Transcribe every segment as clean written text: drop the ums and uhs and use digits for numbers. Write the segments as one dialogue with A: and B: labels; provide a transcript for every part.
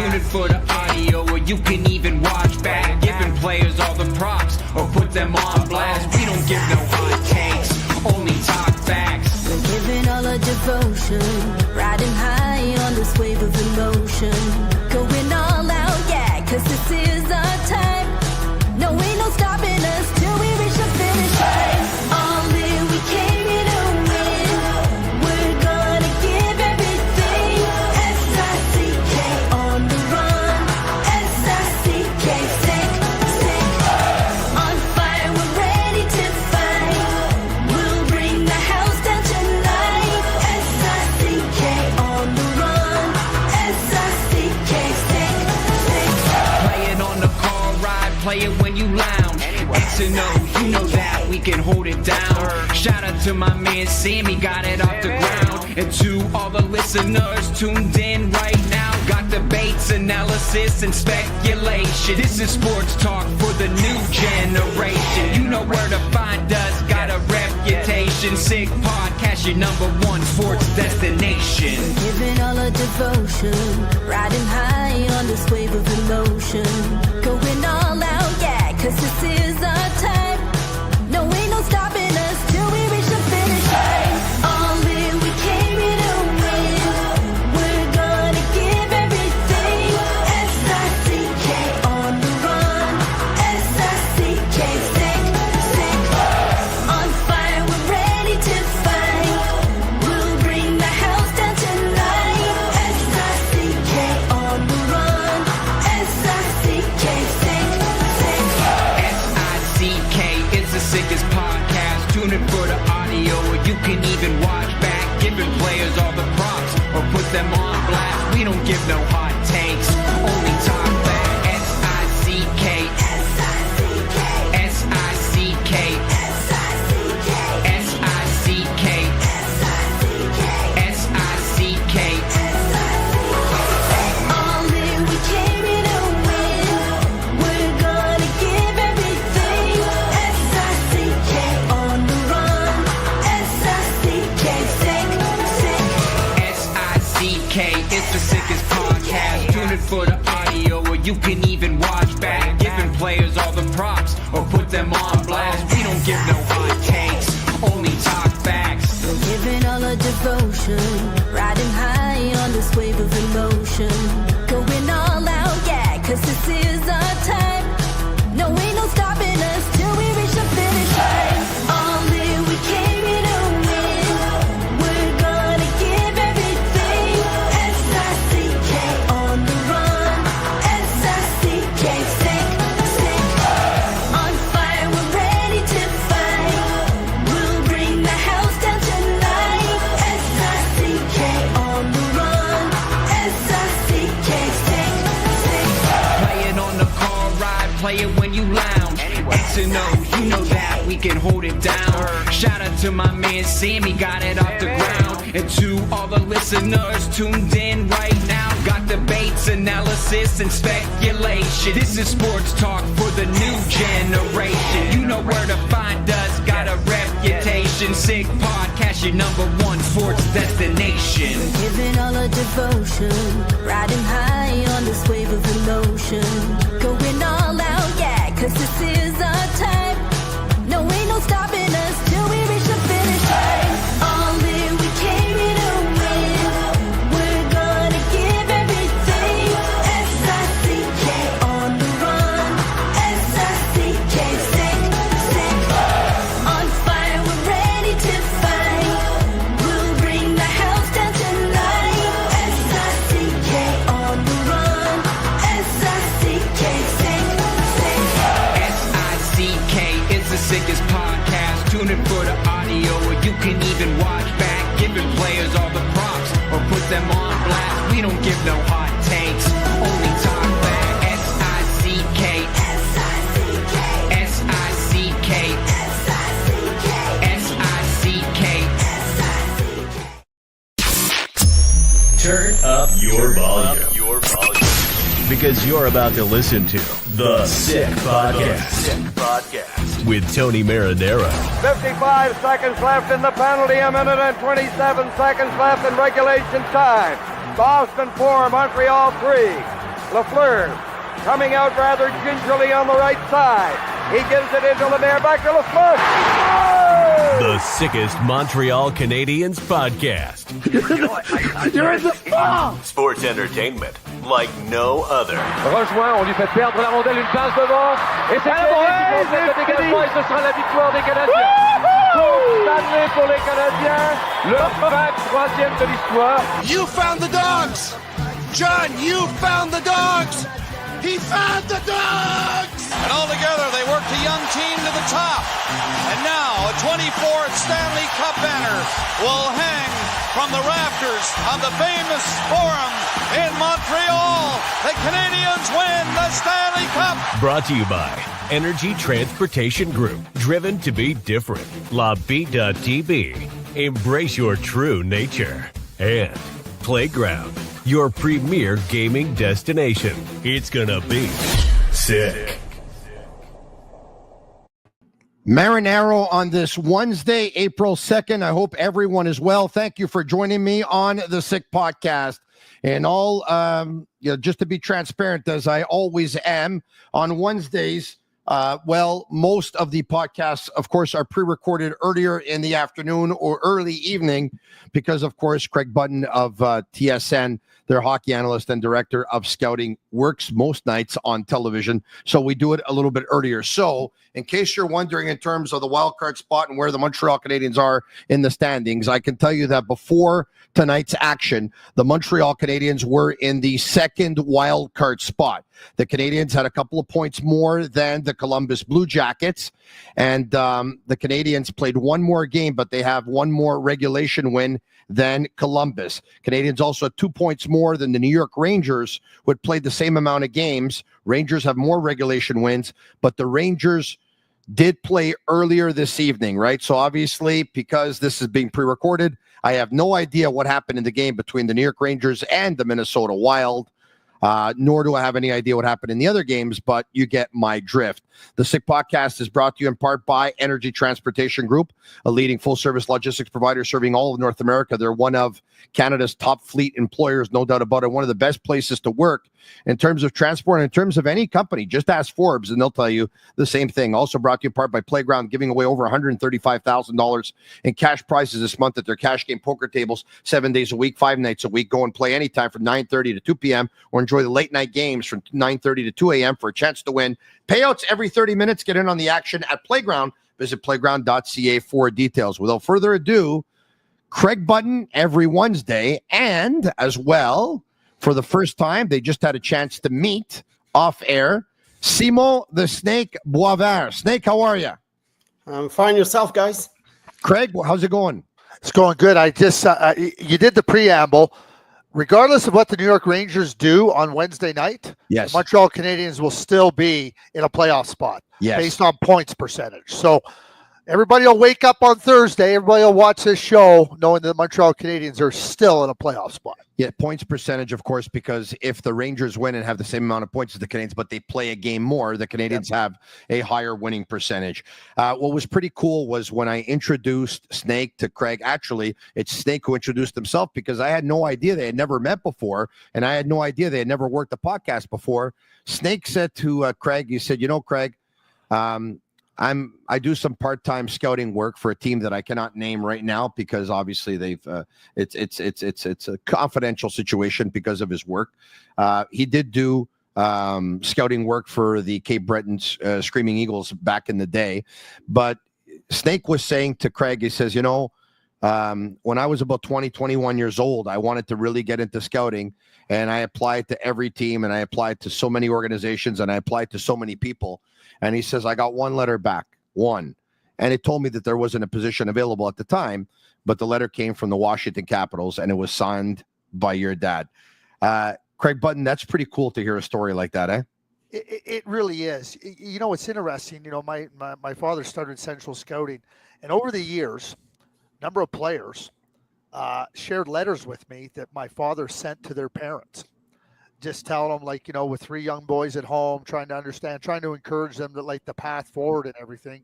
A: Tune in for the audio, or you can even watch back. Giving players all the props, or put them on blast. We don't give no hot takes, only talk facts.
B: We're giving all our devotion, riding high on this wave of emotion. Going all out, yeah, cause this is our time. No, ain't no stopping us till we reach the finish line. All in, we came here to win. We're gonna give everything. S-I-C-K on the run. S-I-C-K, sick, sick. On fire, we're ready to fight. We'll bring the house down tonight. S-I-C-K on the run. S-I-C-K, sick, sick.
A: Play it on the car ride, play it when you lounge. X and O, you know that we can hold it down. Shout out to my man Sammy, got it off the ground. And to all the listeners tuned in right now, got debates, analysis, and speculation. This is sports talk for the new generation. You know where to find us, got a reputation. Sick podcast, your #1 sports destination.
B: Giving all our devotion, riding high on this wave of emotion. Going all out, yeah, cause this is our time. No, ain't no stopping us till we reach the finish line. All in, we came here to win. We're gonna give everything. S-I-C-K on the run. S-I-C-K, sick, sick. On fire, we're ready to fight. We'll bring the house down tonight. S-I-C-K on the run. S-I-C-K, sick, sick.
A: S-I-C-K is the sickest podcast. Tune in for the audio, or you can even watch back. Giving players all the props, or put them on blast. We don't give no hot takes, only talk back. S-I-C-K,
B: S-I-C-K,
A: S-I-C-K,
B: S-I-C-K,
A: S-I-C-K,
B: S-I-C-K,
A: S-I-C-K.
B: All in, we came here to win. We're gonna give everything. S-I-C-K on the run. S-I-C-K, sick, sick.
A: S-I-C-K is the sickest podcast. Tune in for the audio, or you can even watch back. Giving players all the props, or put them on blast. We don't give no hot takes, only talk facts.
B: We're giving all our devotion, riding high on this wave of emotion. Going all out, yeah, cause this is our time. No, ain't no stopping us till we reach the finish line. All in, we came here to win. We're gonna give everything. S-I-C-K on the run. S-I-C-K, sick, sick. On fire, we're ready to fight. We'll bring the house down tonight. S-I-C-K on the run. S-I-C-K, sick, sick.
A: Play it on the car ride, play it when you lounge. X and O, you know that we can hold it down. Shout out to my man Sammy, got it off the ground. And to all the listeners tuned in right now, got debates, analysis, and speculation. This is sports talk for the new generation. You know where to find us, got a reputation. Sick podcast, your #1 sports destination.
B: Giving all our devotion, riding high on this wave of emotion. Going all out, yeah, cause this is our time. No, ain't no stopping us till we reach the finish line. All in, we came here to win. We're gonna give everything. S-I-C-K on the run. S-I-C-K, sick, sick. On fire, we're ready to fight. We'll bring the house down tonight. S-I-C-K on the run. S-I-C-K, sick, sick.
A: S-I-C-K is the sickest podcast. Tune in for the audio, or you can even watch back. Giving players all the props, or put them on blast. We don't give no hot takes, only talk back. S-I-C-K,
B: S-I-C-K,
A: S-I-C-K,
B: S-I-C-K,
A: S-I-C-K.
B: S-I-C-K.
C: Turn up your volume. Because you're about to listen to The Sick Podcast. With Tony Marinaro.
D: 55 seconds left in the penalty, a minute and 27 seconds left in regulation time. Boston 4, Montreal 3. Lafleur coming out rather gingerly on the right side. He gives it into Lemaire, back to Lafleur. Oh!
C: The sickest Montreal Canadiens podcast.
E: You're in the ball!
C: Sports entertainment like no other.
F: Rejoint, on lui fait perdre la rondelle, une passe devant. Et c'est le dégagement et ce sera la victoire des Canadiens. Coupe Stanley pour les Canadiens. Leur 23e de l'histoire.
E: You found the dogs! John, you found the dogs! He found the dogs! And all together, they worked a young team to the top. And now, a 24th Stanley Cup banner will hang from the rafters of the famous Forum in Montreal. The Canadiens win the Stanley Cup.
C: Brought to you by Energy Transportation Group. Driven to be different. La Vida TV. Embrace your true nature. And Playground, your premier gaming destination. It's gonna be sick.
G: Marinaro on this Wednesday, April 2nd. I hope everyone is well. Thank you for joining me on the Sick Podcast. And all, just to be transparent, as I always am, on Wednesdays, most of the podcasts, of course, are pre-recorded earlier in the afternoon or early evening because, of course, Craig Button of TSN, their hockey analyst and director of scouting, works most nights on television. So we do it a little bit earlier. So in case you're wondering in terms of the wild card spot and where the Montreal Canadiens are in the standings, I can tell you that before tonight's action, the Montreal Canadiens were in the second wild card spot. The Canadiens had a couple of points more than the Columbus Blue Jackets, and the Canadiens played one more game, but they have one more regulation win than Columbus. Canadiens also had 2 points more than the New York Rangers, who had played the same amount of games. Rangers have more regulation wins, but the Rangers did play earlier this evening, right? So obviously, because this is being pre-recorded, I have no idea what happened in the game between the New York Rangers and the Minnesota Wild. Nor do I have any idea what happened in the other games, but you get my drift. The Sick Podcast is brought to you in part by Energy Transportation Group, a leading full-service logistics provider serving all of North America. They're one of Canada's top fleet employers, no doubt about it, one of the best places to work in terms of transport and in terms of any company. Just ask Forbes, and they'll tell you the same thing. Also brought to you in part by Playground, giving away over $135,000 in cash prizes this month at their cash game poker tables, 7 days a week, 5 nights a week. Go and play anytime from 9:30 to 2 p.m. or enjoy the late night games from 9:30 to 2 a.m. for a chance to win. Payouts every 30 minutes. Get in on the action at Playground. Visit playground.ca for details. Without further ado, Craig Button every Wednesday, and as well, for the first time, they just had a chance to meet off air. Simon the Snake Boisvert. Snake, how are you?
H: I'm fine. Yourself, guys?
G: Craig, how's it going?
I: It's going good. I just you did the preamble. Regardless of what the New York Rangers do on Wednesday night,
G: yes,
I: the Montreal Canadiens will still be in a playoff spot based on points percentage. So everybody will wake up on Thursday. Everybody will watch this show knowing that the Montreal Canadiens are still in a playoff spot.
G: Yeah, points percentage, of course, because if the Rangers win and have the same amount of points as the Canadiens, but they play a game more, the Canadiens have a higher winning percentage. What was pretty cool was when I introduced Snake to Craig. Actually, it's Snake who introduced himself because I had no idea. They had never met before, and I had no idea they had never worked a podcast before. Snake said to Craig, he said, Craig, I do some part-time scouting work for a team that I cannot name right now because obviously they've it's a confidential situation because of his work. He did do scouting work for the Cape Breton Screaming Eagles back in the day, but Snake was saying to Craig, he says, when I was about 20, 21 years old, I wanted to really get into scouting, and I applied to every team, and I applied to so many organizations, and I applied to so many people. And he says, I got one letter back, one. And it told me that there wasn't a position available at the time, but the letter came from the Washington Capitals, and it was signed by your dad. Craig Button, that's pretty cool to hear a story like that, eh?
I: It really is. It's interesting. My father started Central Scouting, and over the years, a number of players shared letters with me that my father sent to their parents. Just telling them, with 3 young boys at home, trying to understand, trying to encourage them to the path forward and everything.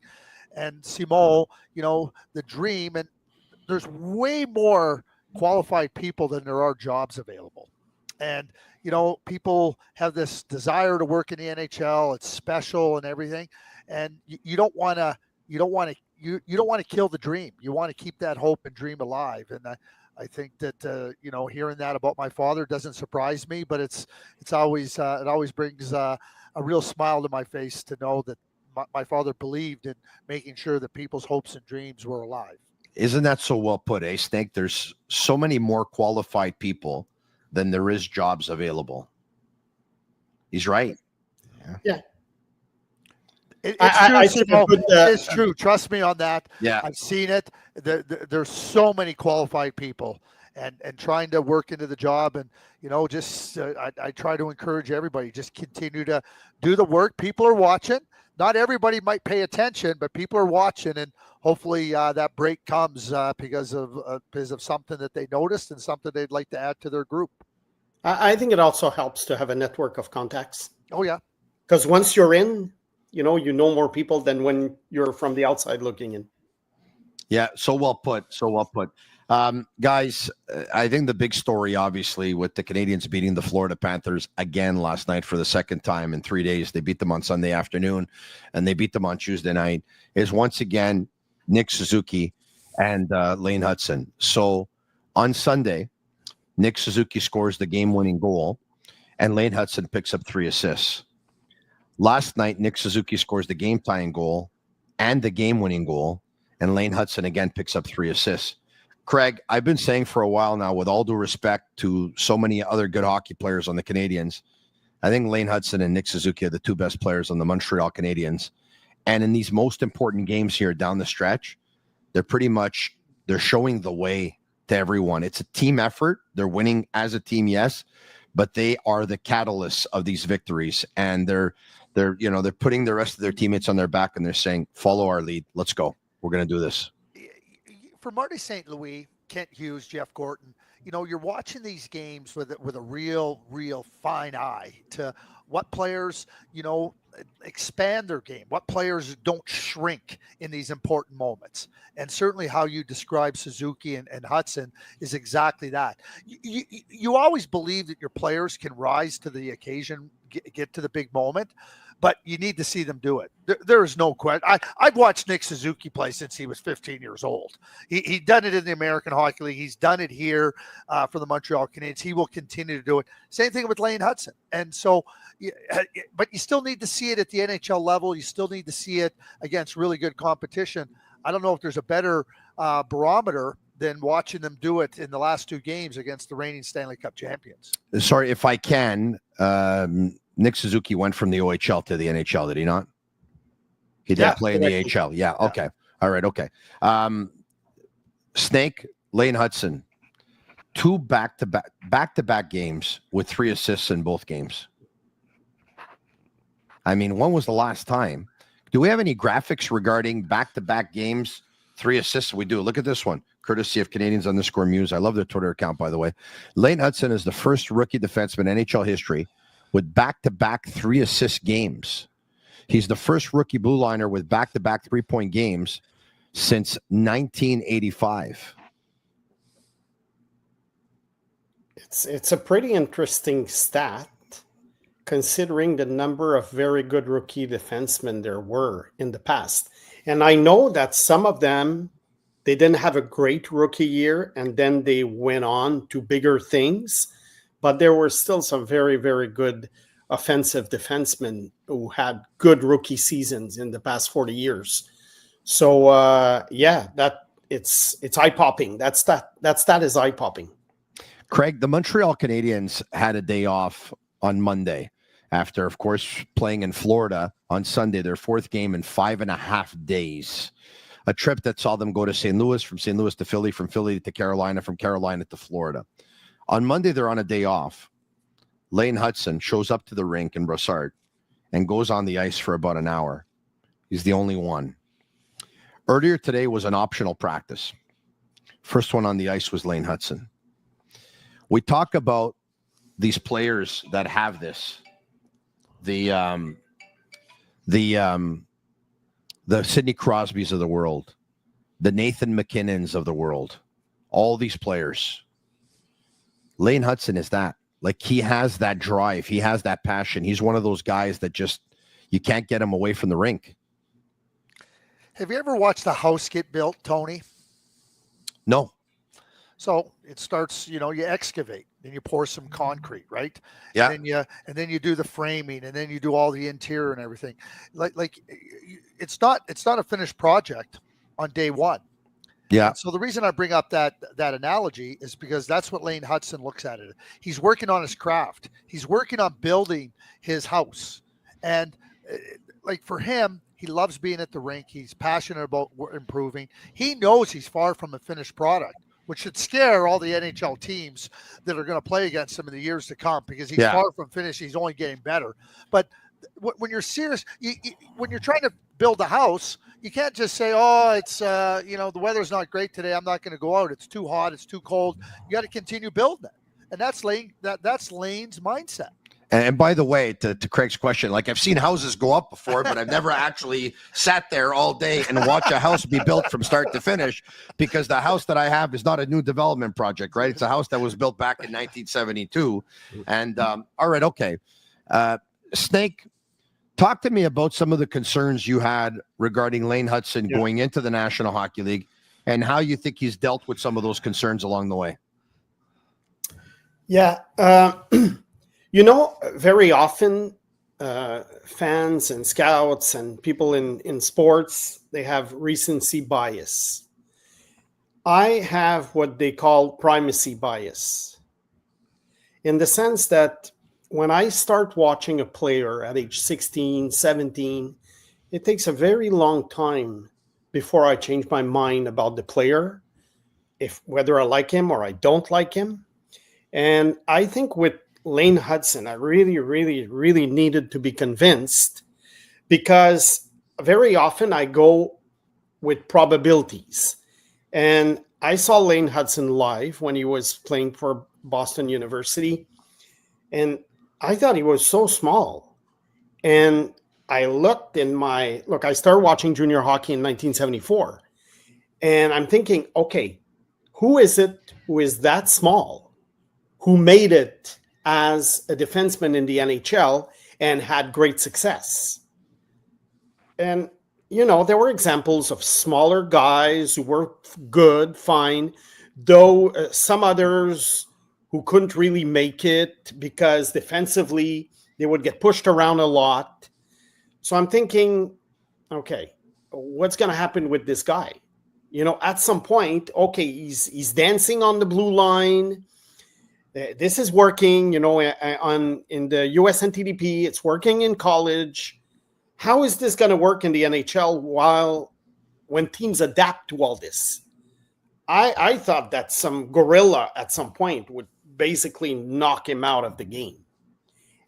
I: And Simon, the dream, and there's way more qualified people than there are jobs available. And, people have this desire to work in the NHL. It's special and everything. And you don't want to kill the dream. You want to keep that hope and dream alive. And I think that, hearing that about my father doesn't surprise me, but it's always, it always brings a real smile to my face to know that my father believed in making sure that people's hopes and dreams were alive.
G: Isn't that so well put, Snake? There's so many more qualified people than there is jobs available. He's right.
H: Yeah.
I: It's true. Trust me on that.
G: Yeah.
I: I've seen it. There's so many qualified people and trying to work into the job. And, I try to encourage everybody, just continue to do the work. People are watching. Not everybody might pay attention, but people are watching, and hopefully that break comes because of something that they noticed and something they'd like to add to their group.
H: I think it also helps to have a network of contacts.
I: Oh, yeah.
H: Because once you're in, you know more people than when you're from the outside looking in.
G: Yeah, so well put. Guys, I think the big story, obviously, with the Canadiens beating the Florida Panthers again last night for the second time in 3 days. They beat them on Sunday afternoon, and they beat them on Tuesday night, is once again Nick Suzuki and Lane Hutson. So on Sunday, Nick Suzuki scores the game-winning goal, and Lane Hutson picks up 3 assists. Last night, Nick Suzuki scores the game-tying goal and the game-winning goal, and Lane Hutson again picks up 3 assists. Craig, I've been saying for a while now, with all due respect to so many other good hockey players on the Canadiens, I think Lane Hutson and Nick Suzuki are the 2 best players on the Montreal Canadiens. And in these most important games here down the stretch, they're showing the way to everyone. It's a team effort. They're winning as a team, yes, but they are the catalysts of these victories. And they're putting the rest of their teammates on their back, and they're saying, follow our lead. Let's go. We're going to do this.
I: For Marty St. Louis, Kent Hughes, Jeff Gorton, you're watching these games with a real fine eye to what players, expand their game, what players don't shrink in these important moments. And certainly how you describe Suzuki and Hutson is exactly that. You always believe that your players can rise to the occasion, get to the big moment, but you need to see them do it. There is no question. I've watched Nick Suzuki play since he was 15 years old. He done it in the American Hockey League. He's done it here for the Montreal Canadiens. He will continue to do it. Same thing with Lane Hutson. And so, but you still need to see it at the NHL level. You still need to see it against really good competition. I don't know if there's a better barometer than watching them do it in the last 2 games against the reigning Stanley Cup champions.
G: Sorry, if I can, Nick Suzuki went from the OHL to the NHL, did he not? He did play in the AHL. Yeah, okay. All right, okay. Snake, Lane Hutson, 2 back-to-back games with 3 assists in both games. I mean, when was the last time? Do we have any graphics regarding back-to-back games, 3 assists? We do. Look at this one, courtesy of Canadiens_Muse. I love their Twitter account, by the way. Lane Hutson is the first rookie defenseman in NHL history with back-to-back 3-assist games. He's the first rookie blue liner with back-to-back 3-point games since 1985.
H: It's a pretty interesting stat, considering the number of very good rookie defensemen there were in the past. And I know that some of them, they didn't have a great rookie year, and then they went on to bigger things. But there were still some very, very good offensive defensemen who had good rookie seasons in the past 40 years. So, that it's eye-popping. That stat is eye-popping.
G: Craig, the Montreal Canadiens had a day off on Monday after, of course, playing in Florida on Sunday, their 4th game in 5.5 days. A trip that saw them go to St. Louis, from St. Louis to Philly, from Philly to Carolina, from Carolina to Florida. On Monday, they're on a day off. Lane Hutson shows up to the rink in Brossard and goes on the ice for about an hour. He's the only one. Earlier today was an optional practice. First one on the ice was Lane Hutson. We talk about these players that have this. The Sidney Crosbys of the world, the Nathan McKinnons of the world, all these players. Lane Hutson is that. Like, he has that drive. He has that passion. He's one of those guys that just, you can't get him away from the rink.
I: Have you ever watched a house get built, Tony?
G: No.
I: So it starts, you excavate, then you pour some concrete, right?
G: Yeah.
I: And then you do the framing, and then you do all the interior and everything. Like it's not a finished project on day one.
G: Yeah.
I: So the reason I bring up that analogy is because that's what Lane Hutson looks at it. He's working on his craft. He's working on building his house. And like, for him, he loves being at the rink. He's passionate about improving. He knows he's far from a finished product, which should scare all the NHL teams that are going to play against him in the years to come, because he's far from finished. He's only getting better. But when you're serious, when you're trying to build a house, you can't just say, oh, it's, the weather's not great today, I'm not going to go out. It's too hot. It's too cold. You got to continue building it. And that's Lane's mindset.
G: And by the way, to Craig's question, like, I've seen houses go up before, but I've never actually sat there all day and watch a house be built from start to finish, because the house that I have is not a new development project, right? It's a house that was built back in 1972. And all right, okay. Snake, talk to me about some of the concerns you had regarding Lane Hutson going into the National Hockey League, and how you think he's dealt with some of those concerns along the way.
H: Yeah. Very often fans and scouts and people in sports, they have recency bias. I have what they call primacy bias, in the sense that when I start watching a player at age 16, 17, it takes a very long time before I change my mind about the player, whether I like him or I don't like him. And I think with Lane Hutson, I really, really, really needed to be convinced, because very often I go with probabilities. And I saw Lane Hutson live when he was playing for Boston University, and I thought he was so small. And I looked I started watching junior hockey in 1974, and I'm thinking, okay, who is it who is that small, who made it as a defenseman in the NHL and had great success? And, there were examples of smaller guys who were good, fine, though some others who couldn't really make it because defensively they would get pushed around a lot. So I'm thinking, okay, what's going to happen with this guy? At some point, okay, he's dancing on the blue line. This is working, in the US NTDP. It's working in college. How is this going to work in the NHL when teams adapt to all this? I thought that some gorilla at some point would basically knock him out of the game.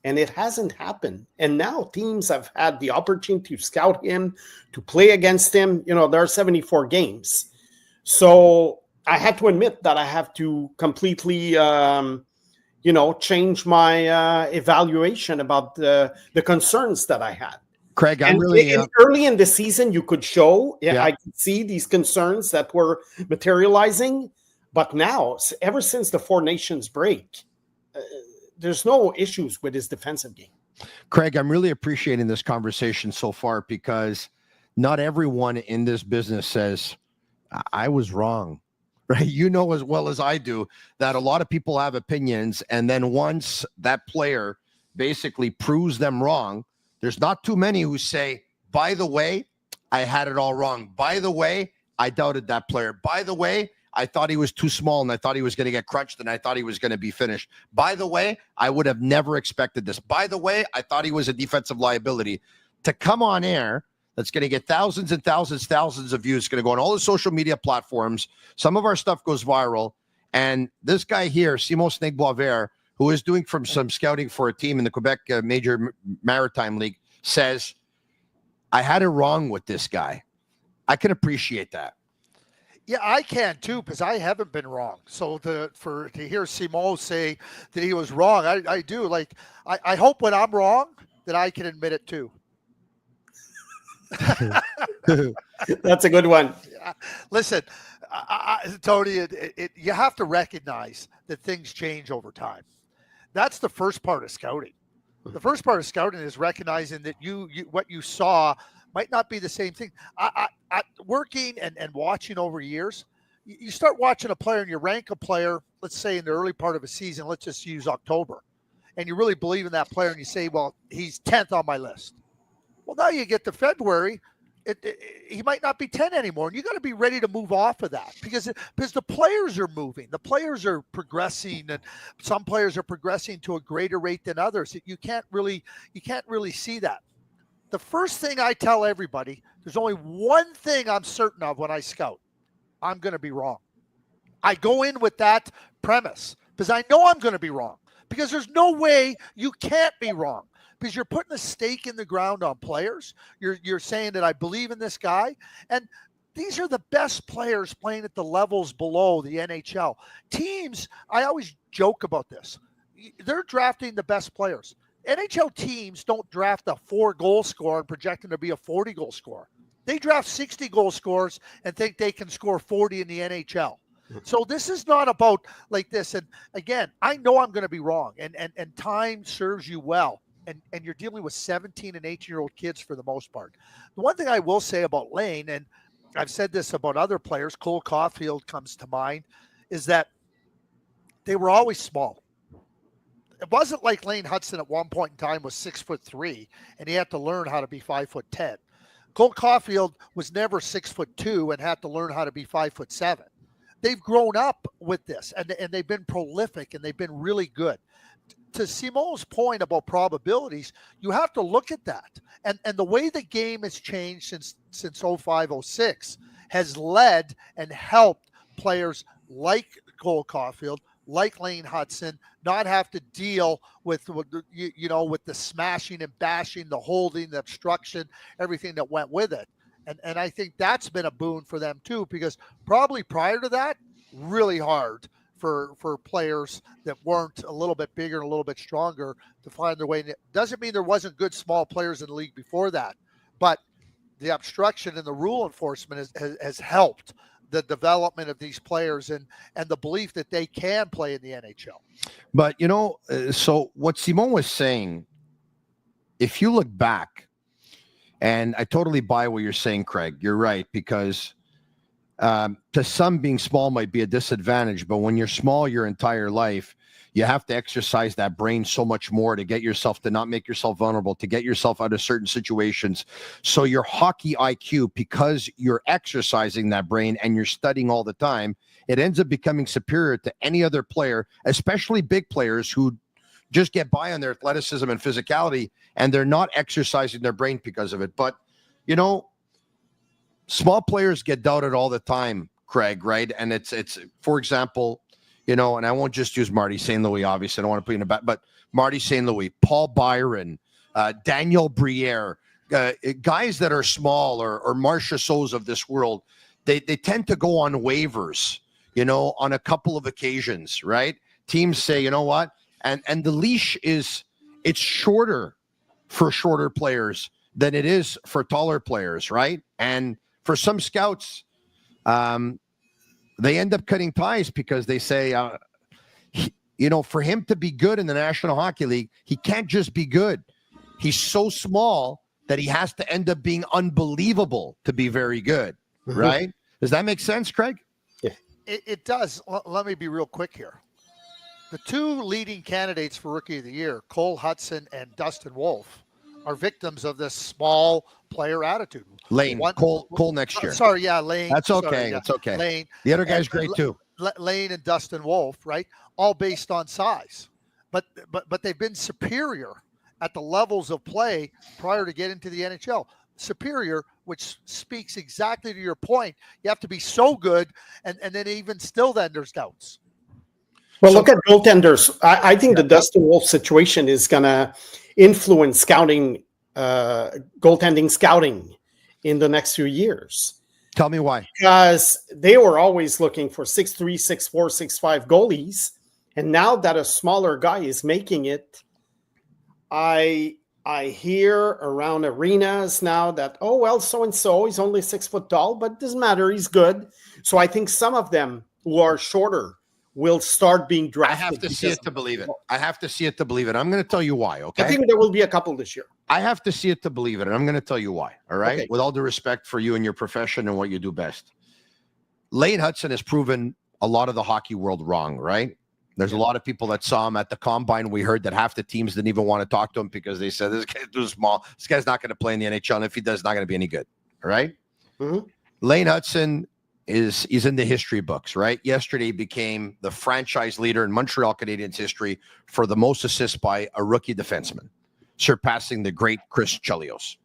H: And it hasn't happened. And now teams have had the opportunity to scout him, to play against him. There are 74 games. So I had to admit that I have to completely, change my evaluation about the concerns that I had.
G: Craig,
H: Early in the season, you could show, I could see these concerns that were materializing. But now, ever since the Four Nations break, there's no issues with his defensive game.
G: Craig, I'm really appreciating this conversation so far, because not everyone in this business says, I was wrong, right? As well as I do that a lot of people have opinions, and then once that player basically proves them wrong, there's not too many who say, by the way, I had it all wrong. By the way, I doubted that player. By the way, I thought he was too small, and I thought he was going to get crunched, and I thought he was going to be finished. By the way, I would have never expected this. By the way, I thought he was a defensive liability. To come on air, that's going to get thousands and thousands of views. It's going to go on all the social media platforms. Some of our stuff goes viral. And this guy here, Simon Snake Boisvert, who is doing some scouting for a team in the Quebec Major Maritime League, says, I had it wrong with this guy. I can appreciate that.
I: Yeah, I can too, because I haven't been wrong. So to hear Simon say that he was wrong, I do. Like, I hope when I'm wrong that I can admit it too.
H: That's a good one.
I: Listen, Tony, you have to recognize that things change over time. that's the first part of scouting. The first part of scouting is recognizing that you what you saw might not be the same thing. I working and watching over years, you start watching a player and you rank a player, let's say in the early part of a season, let's just use October, and you really believe in that player and you say, well, he's 10th on my list. Well, now you get to February, he might not be 10 anymore, and you got to be ready to move off of that because the players are moving, the players are progressing, and some players are progressing to a greater rate than others. You can't really see that. The first thing I tell everybody, there's only one thing I'm certain of when I scout. I'm going to be wrong. I go in with that premise because I know I'm going to be wrong, because there's no way you can't be wrong, because you're putting a stake in the ground on players. You're saying that I believe in this guy. And these are the best players playing at the levels below the NHL. Teams, I always joke about this. They're drafting the best players. NHL teams don't draft a 4-goal scorer and project him to be a 40-goal scorer. They draft 60-goal scorers and think they can score 40 in the NHL. So this is not about like this. And again, I know I'm going to be wrong, and time serves you well. And you're dealing with 17 and 18-year-old kids for the most part. The one thing I will say about Lane, and I've said this about other players, Cole Caulfield comes to mind, is that they were always small. It wasn't like Lane Hutson at one point in time was 6'3", and he had to learn how to be 5'10". Cole Caulfield was never 6'2" and had to learn how to be 5'7". They've grown up with this, and they've been prolific, and they've been really good. To Simon's point about probabilities, you have to look at that. And the way the game has changed since 05-06 has led and helped players like Cole Caulfield, like Lane Hutson, not have to deal with the smashing and bashing, the holding, the obstruction, everything that went with it. And I think that's been a boon for them too, because probably prior to that, really hard for players that weren't a little bit bigger and a little bit stronger to find their way. And it doesn't mean there wasn't good small players in the league before that, but the obstruction and the rule enforcement has helped the development of these players and the belief that they can play in the NHL.
G: But, so what Simon was saying, if you look back, and I totally buy what you're saying, Craig, you're right, because to some, being small might be a disadvantage, but when you're small your entire life, you have to exercise that brain so much more to get yourself to not make yourself vulnerable, to get yourself out of certain situations. So your hockey IQ, because you're exercising that brain and you're studying all the time, it ends up becoming superior to any other player, especially big players who just get by on their athleticism and physicality, and they're not exercising their brain because of it. But, small players get doubted all the time, Craig, right? And it's for example, and I won't just use Marty St. Louis, obviously. I don't want to put you in a back, but Marty St. Louis, Paul Byron, Daniel Briere, guys that are small, or Marcia So's of this world, they tend to go on waivers, on a couple of occasions, right? Teams say, you know what? And the leash it's shorter for shorter players than it is for taller players, right? And for some scouts, they end up cutting ties because they say, for him to be good in the National Hockey League, he can't just be good. He's so small that he has to end up being unbelievable to be very good, right? Does that make sense, Craig?
H: Yeah.
I: It does. Let me be real quick here. The two leading candidates for Rookie of the Year, Cole Hutson and Dustin Wolf, are victims of this small player attitude.
G: Lane, Cole next year.
I: Sorry, yeah, Lane.
G: That's okay.
I: Sorry, yeah.
G: It's okay.
I: Lane.
G: The other guy's great too.
I: Lane and Dustin Wolf, right? All based on size, but they've been superior at the levels of play prior to getting to the NHL. Superior, which speaks exactly to your point. You have to be so good, and then even still, then there's doubts.
H: Well, look at goaltenders. I think the Dustin Wolf situation is going to influence scouting, goaltending scouting in the next few years.
G: Tell me why.
H: Because they were always looking for 6'3", 6'4", 6'5" goalies. And now that a smaller guy is making it, I hear around arenas now that, so-and-so, he's only 6 foot tall, but it doesn't matter. He's good. So I think some of them who are shorter will start being
G: I
H: drafted.
G: have to see it to believe it. I have to see it to believe it. I'm going to tell you why, okay?
H: I think there will be a couple this year.
G: I have to see it to believe it, and I'm going to tell you why, all right?
H: Okay.
G: With all due respect for you and your profession and what you do best. Lane Hutson has proven a lot of the hockey world wrong, right? There's a lot of people that saw him at the combine. We heard that half the teams didn't even want to talk to him because they said, this guy's too small. This guy's not going to play in the NHL, and if he does, not going to be any good, all right?
H: Mm-hmm.
G: Lane Hutson is in the history books, right? Yesterday he became the franchise leader in Montreal Canadiens history for the most assists by a rookie defenseman, surpassing the great Chris Chelios.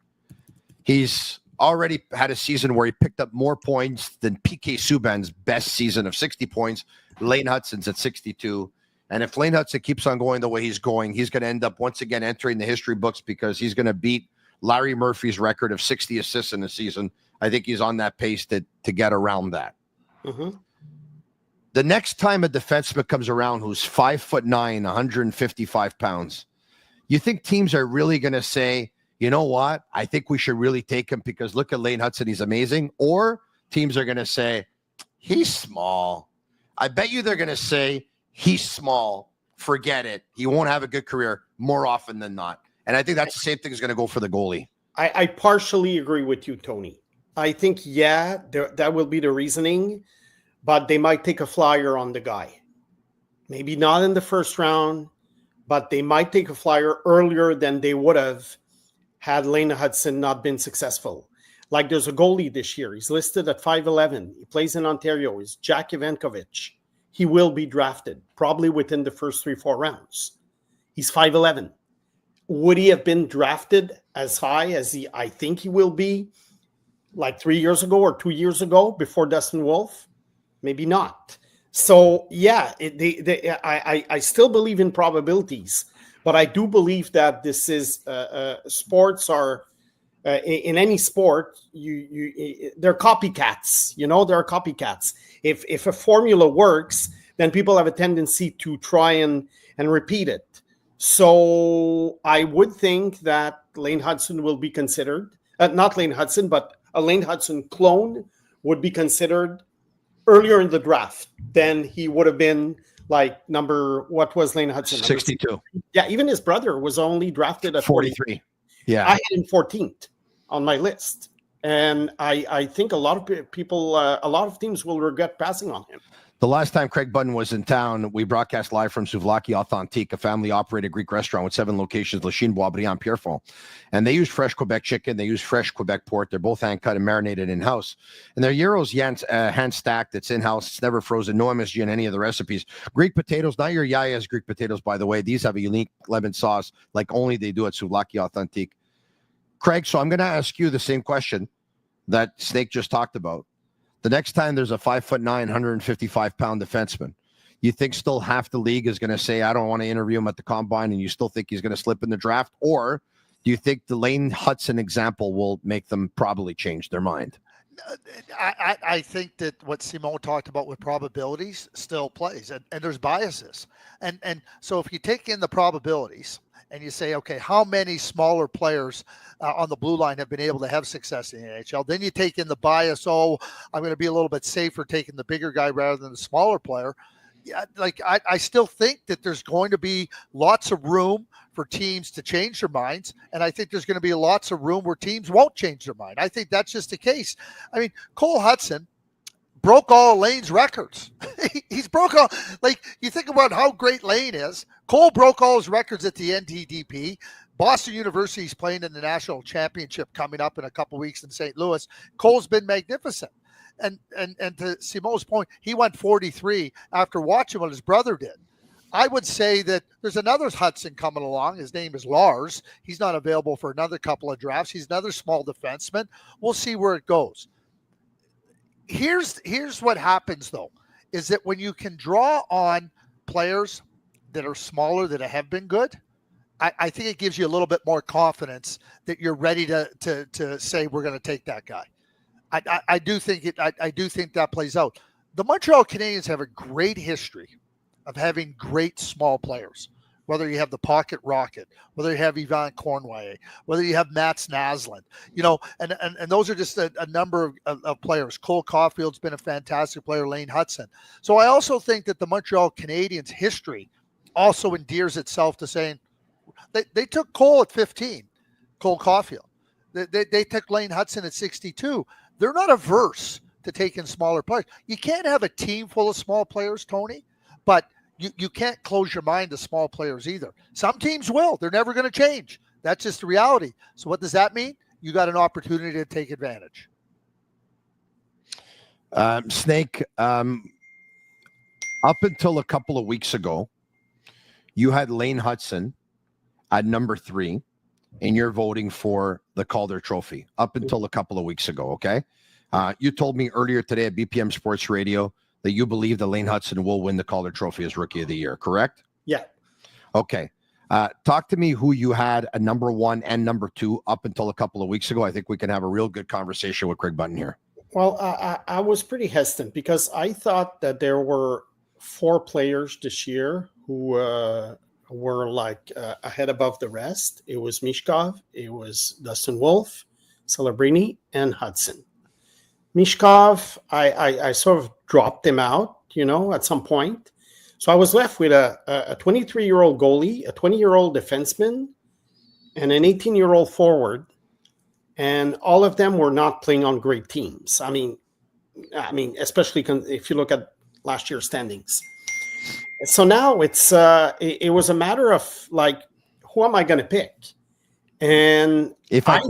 G: He's already had a season where he picked up more points than PK Subban's best season of 60 points. Lane Hutson's at 62. And if Lane Hutson keeps on going the way he's going, he's going to end up once again entering the history books because he's going to beat Larry Murphy's record of 60 assists in a season. I think he's on that pace to get around that.
H: Mm-hmm.
G: The next time a defenseman comes around who's 5'9", 155 pounds, you think teams are really going to say, you know what? I think we should really take him because look at Lane Hutson. He's amazing. Or teams are going to say, he's small. I bet you they're going to say, he's small. Forget it. He won't have a good career more often than not. And I think that's the same thing is going to go for the goalie.
H: I partially agree with you, Tony. I think, that will be the reasoning, but they might take a flyer on the guy. Maybe not in the first round, but they might take a flyer earlier than they would have had Lane Hutson not been successful. Like there's a goalie this year. He's listed at 5'11". He plays in Ontario. He's Jack Ivankovic. He will be drafted probably within the first 3-4 rounds. He's 5'11". Would he have been drafted as high as I think he will be like 3 years ago or 2 years ago before Dustin Wolf? Maybe not. So, I still believe in probabilities, but I do believe that this is sports are in any sport, they're copycats. There are copycats. If a formula works, then people have a tendency to try and repeat it. So I would think that Lane Hutson will be considered, not Lane Hutson, but a Lane Hutson clone would be considered earlier in the draft than he would have been like what was Lane Hutson?
G: 62.
H: Yeah, even his brother was only drafted at
G: 43. Yeah.
H: I had him 14th on my list. And I think a lot of people, a lot of teams will regret passing on him.
G: The last time Craig Button was in town, we broadcast live from Souvlaki Authentique, a family-operated Greek restaurant with 7 locations, Lachine, Boisbriand, Pierrefonds. And they use fresh Quebec chicken. They use fresh Quebec pork. They're both hand-cut and marinated in-house. And their gyros hand-stacked. It's in-house. It's never frozen. No MSG in any of the recipes. Greek potatoes, not your Yaya's Greek potatoes, by the way. These have a unique lemon sauce like only they do at Souvlaki Authentique. Craig, so I'm going to ask you the same question that Snake just talked about. The next time there's a 5'9", 155-pound defenseman, you think still half the league is going to say, I don't want to interview him at the combine, and you still think he's going to slip in the draft? Or do you think the Lane Hutson example will make them probably change their mind?
I: I think that what Simone talked about with probabilities still plays, and there's biases. And so if you take in the probabilities and you say, okay, how many smaller players on the blue line have been able to have success in the NHL? Then you take in the bias, I'm going to be a little bit safer taking the bigger guy rather than the smaller player. Yeah, like I still think that there's going to be lots of room for teams to change their minds, and I think there's going to be lots of room where teams won't change their mind. I think that's just the case. I mean, Cole Hutson broke all Lane's records. He's broke all, like, you think about how great Lane is. Cole broke all his records at the NTDP. Boston University's playing in the national championship coming up in a couple weeks in St. Louis. Cole's been magnificent. And to Simone's point, he went 43 after watching what his brother did. I would say that there's another Hutson coming along. His name is Lars. He's not available for another couple of drafts. He's another small defenseman. We'll see where it goes. Here's what happens, though, is that when you can draw on players that are smaller that have been good, I think it gives you a little bit more confidence that you're ready to say we're going to take that guy. I do think that plays out. The Montreal Canadiens have a great history of having great small players. whether you have the pocket rocket, whether you have Yvan Cornway, whether you have Mats Naslund, you know, and those are just a number of players. Cole Caulfield's been a fantastic player, Lane Hutson. So I also think that the Montreal Canadiens history also endears itself to saying they took Cole at 15, Cole Caulfield. They took Lane Hutson at 62. They're not averse to taking smaller players. You can't have a team full of small players, Tony, but you can't close your mind to small players either. Some teams will. They're never going to change. That's just the reality. So what does that mean? You got an opportunity to take advantage.
G: Snake, up until a couple of weeks ago, you had Lane Hutson at number 3, and you're voting for the Calder Trophy up until a couple of weeks ago, okay? You told me earlier today at BPM Sports Radio that you believe that Lane Hutson will win the Calder Trophy as Rookie of the Year, correct?
H: Yeah.
G: Okay. Talk to me who you had a number 1 and number 2 up until a couple of weeks ago. I think we can have a real good conversation with Craig Button here.
H: Well, I was pretty hesitant because I thought that there were 4 players this year who were like a head above the rest. It was Mishkov, it was Dustin Wolf, Celebrini, and Hutson. Mishkov, I sort of dropped him out, you know, at some point. So I was left with a 23-year-old goalie, a 20-year-old defenseman, and an 18-year-old forward. And all of them were not playing on great teams. I mean, especially if you look at last year's standings. So now it was a matter of like, who am I going to pick? And
G: if I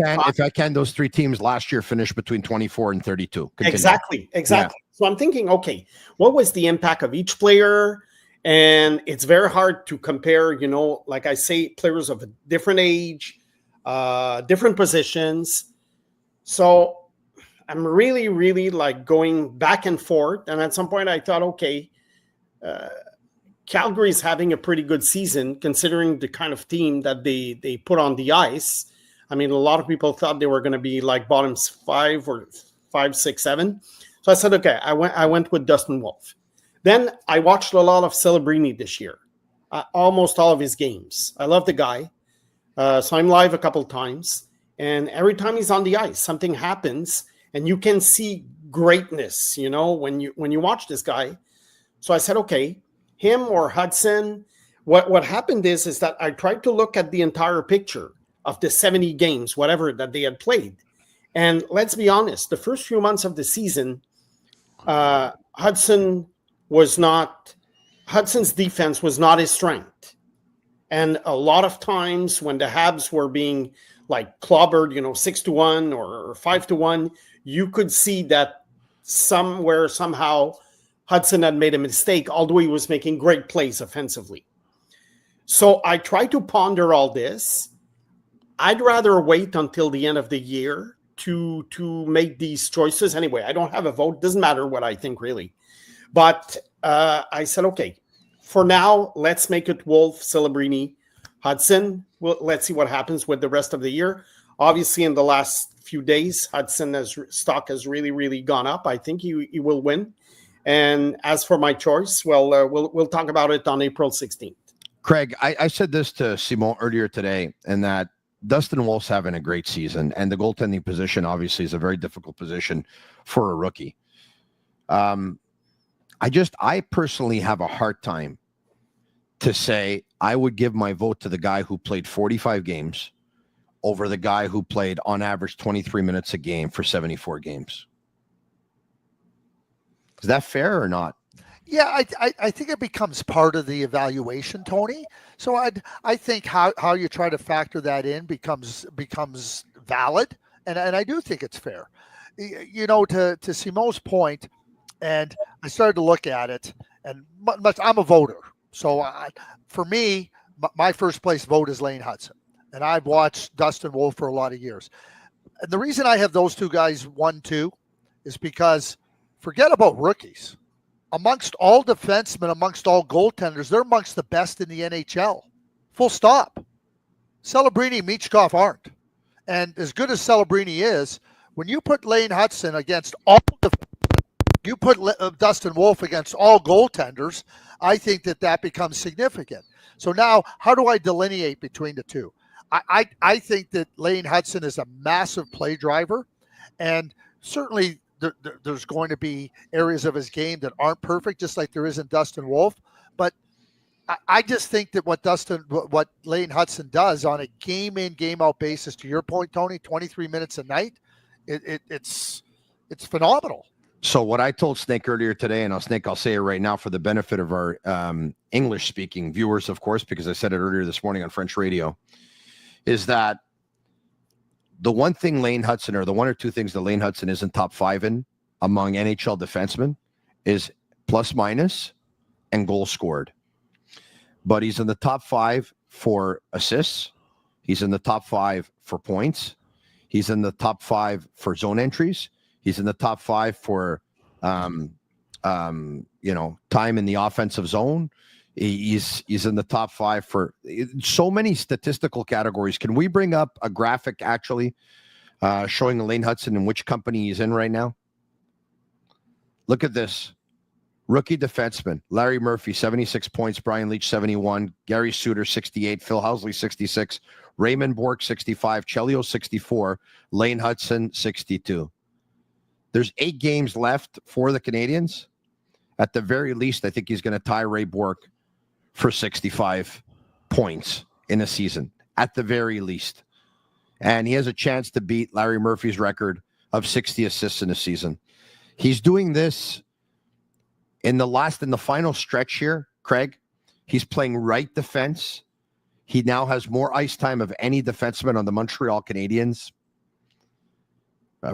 G: can, those 3 teams last year finished between 24 and 32. Continue.
H: Exactly.
G: Yeah.
H: So I'm thinking, okay, what was the impact of each player? And it's very hard to compare, you know, like I say, players of a different age, different positions. So I'm really, really like going back and forth. And at some point I thought, okay, Calgary's having a pretty good season considering the kind of team that they put on the ice. I mean, a lot of people thought they were going to be like bottoms 5 or 5, 6, 7. So I said, okay, I went with Dustin Wolf. Then I watched a lot of Celebrini this year, almost all of his games. I love the guy. So I'm live a couple times. And every time he's on the ice, something happens. And you can see greatness, you know, when you watch this guy. So I said, okay, him or Hutson. What happened is that I tried to look at the entire picture of the 70 games, whatever that they had played. And let's be honest, the first few months of the season, Hudson's defense was not his strength. And a lot of times when the Habs were being like clobbered, you know, 6-1 or 5-1, you could see that somewhere, somehow, Hutson had made a mistake, although he was making great plays offensively. So I try to ponder all this. I'd rather wait until the end of the year to make these choices. Anyway, I don't have a vote. Doesn't matter what I think, really. But I said, okay, for now, let's make it Wolf, Celebrini, Hutson. Well, let's see what happens with the rest of the year. Obviously, in the last few days, Hudson's stock has really, really gone up. I think he will win. And as for my choice, well, we'll talk about it on April 16th.
G: Craig, I said this to Simon earlier today, and that Dustin Wolf's having a great season, and the goaltending position obviously is a very difficult position for a rookie. I personally have a hard time to say I would give my vote to the guy who played 45 games over the guy who played on average 23 minutes a game for 74 games. Is that fair or not?
I: Yeah, I think it becomes part of the evaluation, Tony. So I think how you try to factor that in becomes valid, and I do think it's fair. You know, to Simon's point, and I started to look at it, and I'm a voter. So for me, my first place vote is Lane Hutson, and I've watched Dustin Wolf for a lot of years. And the reason I have those two guys 1-2 is because forget about rookies. Amongst all defensemen, amongst all goaltenders, they're amongst the best in the NHL. Full stop. Celebrini and Michkov aren't. And as good as Celebrini is, when you put Lane Hutson against all you put Dustin Wolf against all goaltenders, I think that becomes significant. So now, how do I delineate between the two? I think that Lane Hutson is a massive play driver, and certainly there's going to be areas of his game that aren't perfect, just like there is in Dustin Wolf. But I just think that what Lane Hutson does on a game in, game out basis, to your point, Tony, 23 minutes a night, it's phenomenal.
G: So what I told Snake earlier today, and I'll say it right now for the benefit of our English-speaking viewers, of course, because I said it earlier this morning on French radio, is that the one thing Lane Hutson, or the one or two things that Lane Hutson isn't top 5 in among NHL defensemen, is plus minus and goals scored. But he's in the top 5 for assists. He's in the top 5 for points. He's in the top 5 for zone entries. He's in the top 5 for, time in the offensive zone. He's in the top 5 for so many statistical categories. Can we bring up a graphic actually showing Lane Hutson in which company he's in right now? Look at this. Rookie defenseman, Larry Murphy, 76 points. Brian Leach, 71. Gary Suter, 68. Phil Housley, 66. Raymond Bourque, 65. Chelio, 64. Lane Hutson, 62. There's 8 games left for the Canadiens. At the very least, I think he's going to tie Ray Bourque for 65 points in a season, at the very least. And he has a chance to beat Larry Murphy's record of 60 assists in a season. He's doing this in the final stretch here, Craig. He's playing right defense. He now has more ice time of any defenseman on the Montreal Canadiens.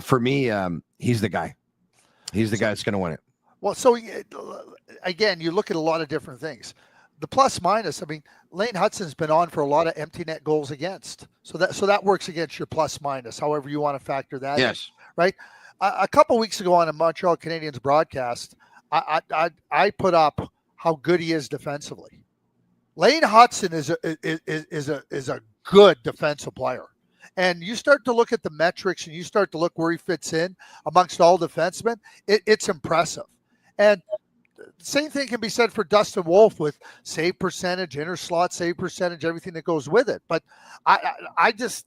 G: For me, he's the guy. He's the guy that's going to win it.
I: Well, so again, you look at a lot of different things. The plus minus, I mean, Lane Hutson's been on for a lot of empty net goals against. So that works against your plus minus, however you want to factor that in, right? A couple of weeks ago on a Montreal Canadiens broadcast, I put up how good he is defensively. Lane Hutson is a good defensive player. And you start to look at the metrics and you start to look where he fits in amongst all defensemen, it's impressive. And same thing can be said for Dustin Wolf with save percentage, inner slot save percentage, everything that goes with it. But I just,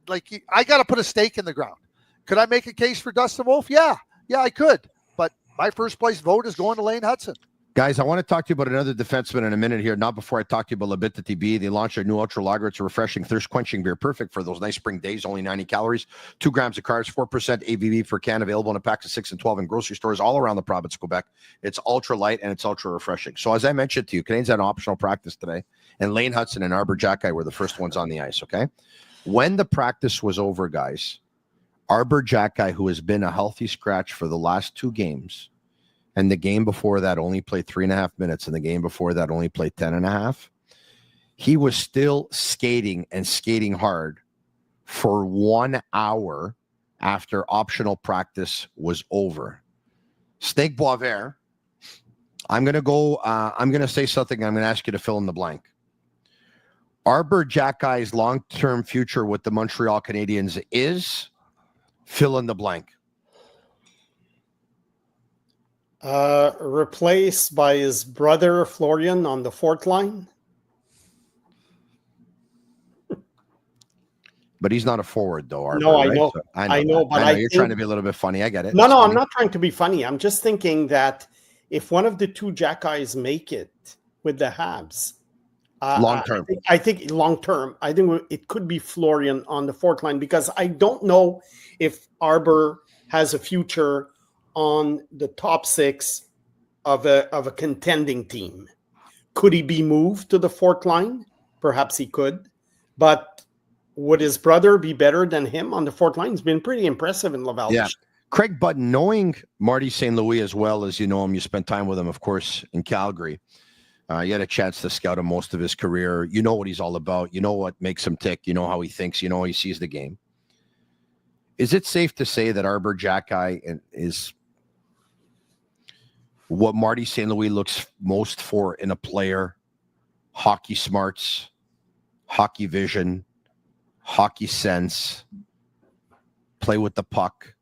I: like, I got to put a stake in the ground. Could I make a case for Dustin Wolf? Yeah, I could. But my first place vote is going to Lane Hutson.
G: Guys, I want to talk to you about another defenseman in a minute here. Not before I talk to you about Bittt Tibi. They launched a new Ultra Lager. It's a refreshing, thirst-quenching beer. Perfect for those nice spring days. Only 90 calories, 2 grams of carbs, 4% ABV per can. Available in a pack of 6 and 12 in grocery stores all around the province of Quebec. It's ultra light and it's ultra refreshing. So as I mentioned to you, Canadiens had an optional practice today. And Lane Hutson and Arber Xhekaj were the first ones on the ice, okay? When the practice was over, guys, Arber Xhekaj, who has been a healthy scratch for the last 2 games, and the game before that only played 3.5 minutes, and the game before that only played 10.5. He was still skating and skating hard for 1 hour after optional practice was over. Snake Boisvert, I'm going to say something. I'm going to ask you to fill in the blank. Arber Xhekaj's long-term future with the Montreal Canadiens is fill in the blank.
H: Replaced by his brother Florian on the 4th line.
G: But he's not a forward, though. Arber,
H: no, I
G: right?
H: know.
G: So,
H: I know. But
G: you're trying to be a little bit funny. I get it.
H: No, I'm not trying to be funny. I'm just thinking that if one of the 2 Xhekajs make it with the Habs,
G: long term,
H: I think long term, I think it could be Florian on the 4th line, because I don't know if Arber has a future on the top 6 of a contending team. Could he be moved to the 4th line? Perhaps he could. But would his brother be better than him on the 4th line? He's been pretty impressive in Laval.
G: Yeah. Craig Button, knowing Marty St. as well as you know him, you spent time with him, of course, in Calgary. You had a chance to scout him most of his career. You know what he's all about. You know what makes him tick. You know how he thinks. You know how he sees the game. Is it safe to say that Arber Xhekaj is what Marty St. Louis looks most for in a player? Hockey smarts, hockey vision, hockey sense, play with the puck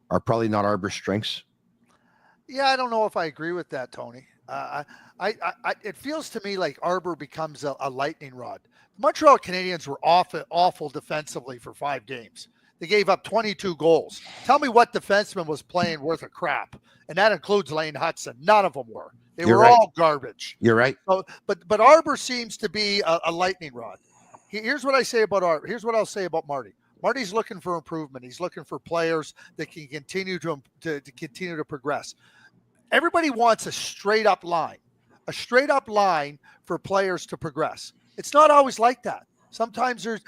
G: are probably not Arber's strengths.
I: Yeah, I don't know if I agree with that, Tony. It feels to me like Arber becomes a lightning rod. The Montreal Canadiens were awful defensively for 5 games. They gave up 22 goals. Tell me what defenseman was playing worth a crap, and that includes Lane Hutson. None of them were. They were all garbage.
G: You're right.
I: So, but Arber seems to be a lightning rod. Here's what I say about Arber. Here's what I'll say about Marty. Marty's looking for improvement. He's looking for players that can continue to continue to progress. Everybody wants a straight up line for players to progress. It's not always like that. Sometimes there's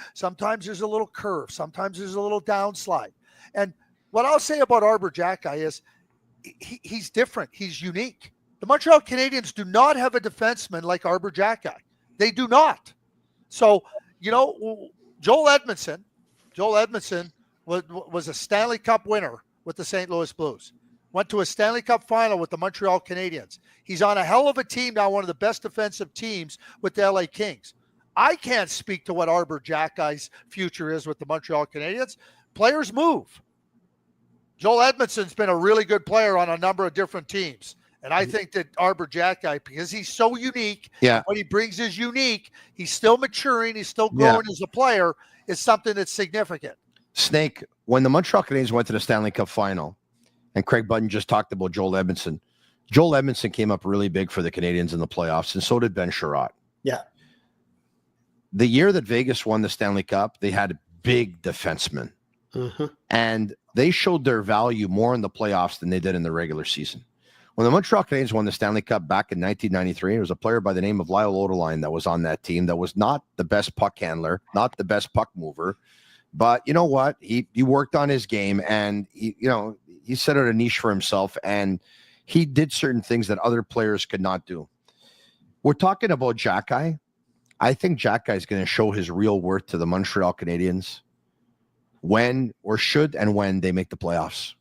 I: a little curve. Sometimes there's a little downslide. And what I'll say about Arber Xhekaj is he's different. He's unique. The Montreal Canadiens do not have a defenseman like Arber Xhekaj. They do not. So, Joel Edmondson was a Stanley Cup winner with the St. Louis Blues. Went to a Stanley Cup final with the Montreal Canadiens. He's on a hell of a team now, one of the best defensive teams with the LA Kings. I can't speak to what Arber Xhekaj's future is with the Montreal Canadiens. Players move. Joel Edmondson's been a really good player on a number of different teams. And I think that Arber Xhekaj, because he's so unique, what he brings is unique. He's still maturing. He's still growing as a player. Is something that's significant.
G: Snake, when the Montreal Canadiens went to the Stanley Cup final, and Craig Button just talked about Joel Edmondson. Joel Edmondson came up really big for the Canadiens in the playoffs, and so did Ben Sherratt.
H: Yeah.
G: The year that Vegas won the Stanley Cup, they had big defensemen.
H: Mm-hmm.
G: And they showed their value more in the playoffs than they did in the regular season. When the Montreal Canadiens won the Stanley Cup back in 1993, there was a player by the name of Lyle Oderline that was on that team that was not the best puck handler, not the best puck mover. But you know what? He worked on his game, and he set out a niche for himself, and he did certain things that other players could not do. We're talking about Xhekaj. I think Xhekaj is going to show his real worth to the Montreal Canadiens when they make the playoffs.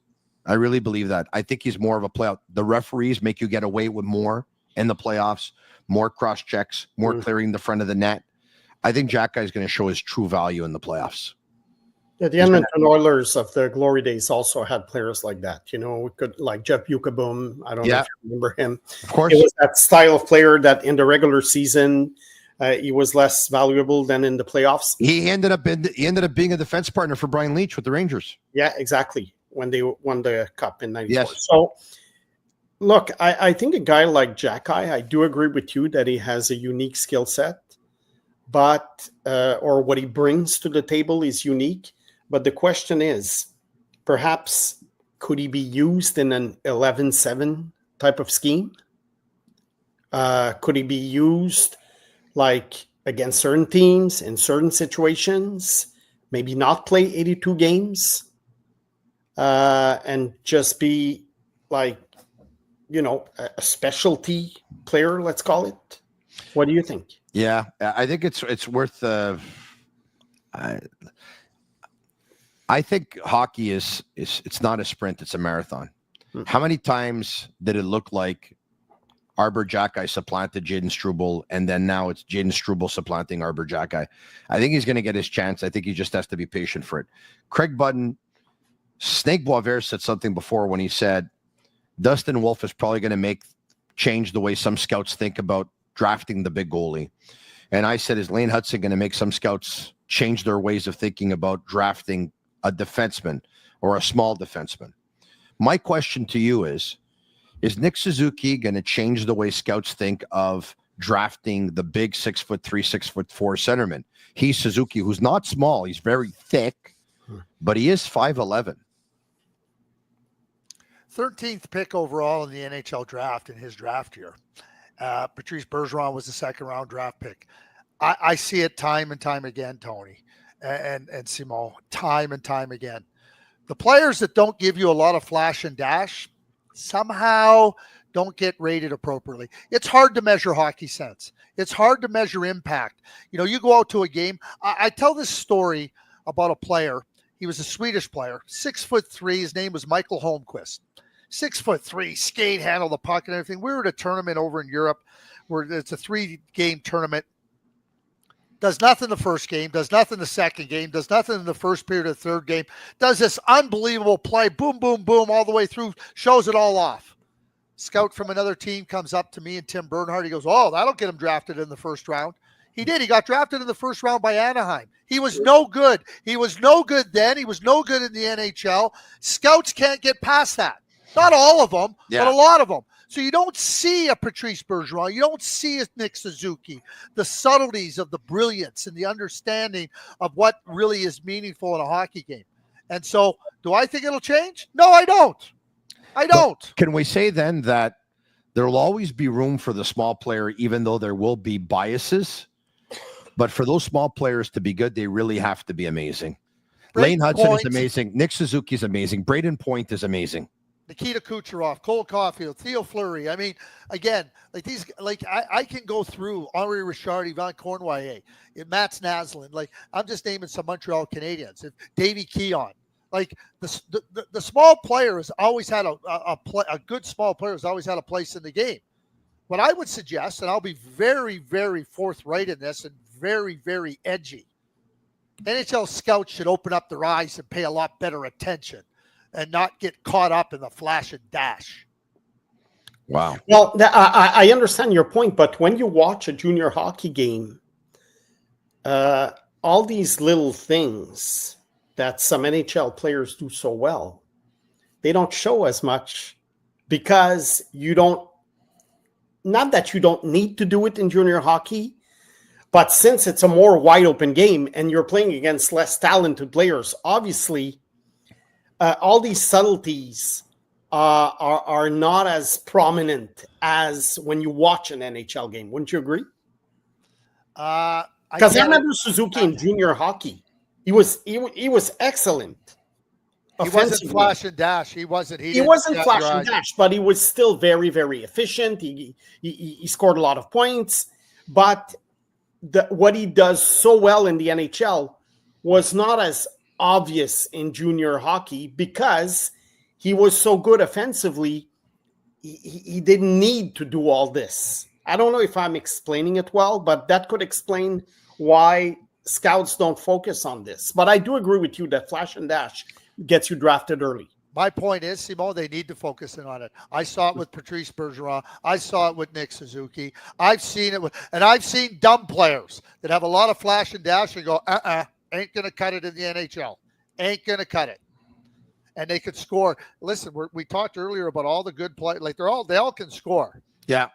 G: I really believe that. I think he's more of a playoff. The referees make you get away with more in the playoffs, more cross checks, more clearing the front of the net. I think Xhekaj is going to show his true value in the playoffs.
H: Yeah, the Edmonton Oilers of the glory days also had players like that. We could like Jeff Bukaboom. I don't know if you remember him.
G: Of course.
H: It was that style of player that in the regular season he was less valuable than in the playoffs.
G: He ended up being a defense partner for Brian Leetch with the Rangers.
H: Yeah, exactly. When they won the cup in 94.
G: Yes.
H: So look, I think a guy like Xhekaj, I do agree with you that he has a unique skill set, but or what he brings to the table is unique. But the question is, perhaps could he be used in an 11-7 type of scheme? Could he be used like against certain teams in certain situations? Maybe not play 82 games and just be like, a specialty player, let's call it. What do you think?
G: Yeah, I think it's worth. I think hockey is it's not a sprint; it's a marathon. How many times did it look like Arber Xhekaj supplanted Jaden Struble, and then now it's Jaden Struble supplanting Arber Xhekaj? I think he's going to get his chance. I think he just has to be patient for it. Craig Button, Snake Boisvert said something before when he said Dustin Wolf is probably going to change the way some scouts think about drafting the big goalie. And I said, is Lane Hutson going to make some scouts change their ways of thinking about drafting a defenseman or a small defenseman? My question to you is Nick Suzuki going to change the way scouts think of drafting the big 6'3", 6'4" centerman? He's Suzuki, who's not small. He's very thick, but he is 5'11".
I: 13th pick overall in the NHL draft in his draft year. Patrice Bergeron was the second-round draft pick. I see it time and time again, Tony and Simon, time and time again. The players that don't give you a lot of flash and dash somehow don't get rated appropriately. It's hard to measure hockey sense. It's hard to measure impact. You go out to a game. I tell this story about a player. He was a Swedish player, 6'3". His name was Michael Holmquist. 6'3", skate, handle the puck and everything. We were at a tournament over in Europe where it's a 3-game tournament. Does nothing the first game, does nothing the second game, does nothing in the first period of the third game, does this unbelievable play, boom, boom, boom, all the way through, shows it all off. scout from another team comes up to me and Tim Bernhardt. He goes, "Oh, that'll get him drafted in the first round." He did. He got drafted in the first round by Anaheim. He was no good. He was no good then. He was no good in the NHL. Scouts can't get past that. Not all of them, but a lot of them. So you don't see a Patrice Bergeron. You don't see a Nick Suzuki. The subtleties of the brilliance and the understanding of what really is meaningful in a hockey game. And so do I think it'll change? No, I don't. I don't.
G: But can we say then that there will always be room for the small player, even though there will be biases? But for those small players to be good, they really have to be amazing. Lane Hutson is amazing. Nick Suzuki is amazing. Braden Point is amazing.
I: Nikita Kucherov, Cole Caulfield, Theo Fleury. I mean, again, I can go through Henri Richard, Yvan Cournoyer, Mats Naslund. I'm just naming some Montreal Canadiens. Davey Keon. The small player has always had a good small player has always had a place in the game. What I would suggest, and I'll be very, very forthright in this and very, very edgy, NHL scouts should open up their eyes and pay a lot better attention and not get caught up in the flash and dash.
G: Wow.
H: Well, I understand your point, but when you watch a junior hockey game, all these little things that some NHL players do so well, they don't show as much because you don't, not that you don't need to do it in junior hockey, but since it's a more wide open game and you're playing against less talented players, obviously, all these subtleties are not as prominent as when you watch an NHL game. Wouldn't you agree? Because I remember Suzuki in junior hockey. He was excellent.
I: He wasn't flash and dash. He wasn't
H: flash and dash, but he was still very, very efficient. He scored a lot of points. But what he does so well in the NHL was not as obvious in junior hockey because he was so good offensively. He didn't need to do all this. I don't know if I'm explaining it well, but that could explain why scouts don't focus on this. But I do agree with you that flash and dash gets you drafted early.
I: My point is, Simon, they need to focus in on it. I saw it with Patrice Bergeron. I saw it with Nick Suzuki. I've seen it and I've seen dumb players that have a lot of flash and dash and go, ain't going to cut it in the NHL. Ain't going to cut it. And they could score. Listen, we talked earlier about all the good players. Like they all can score.
G: Yeah.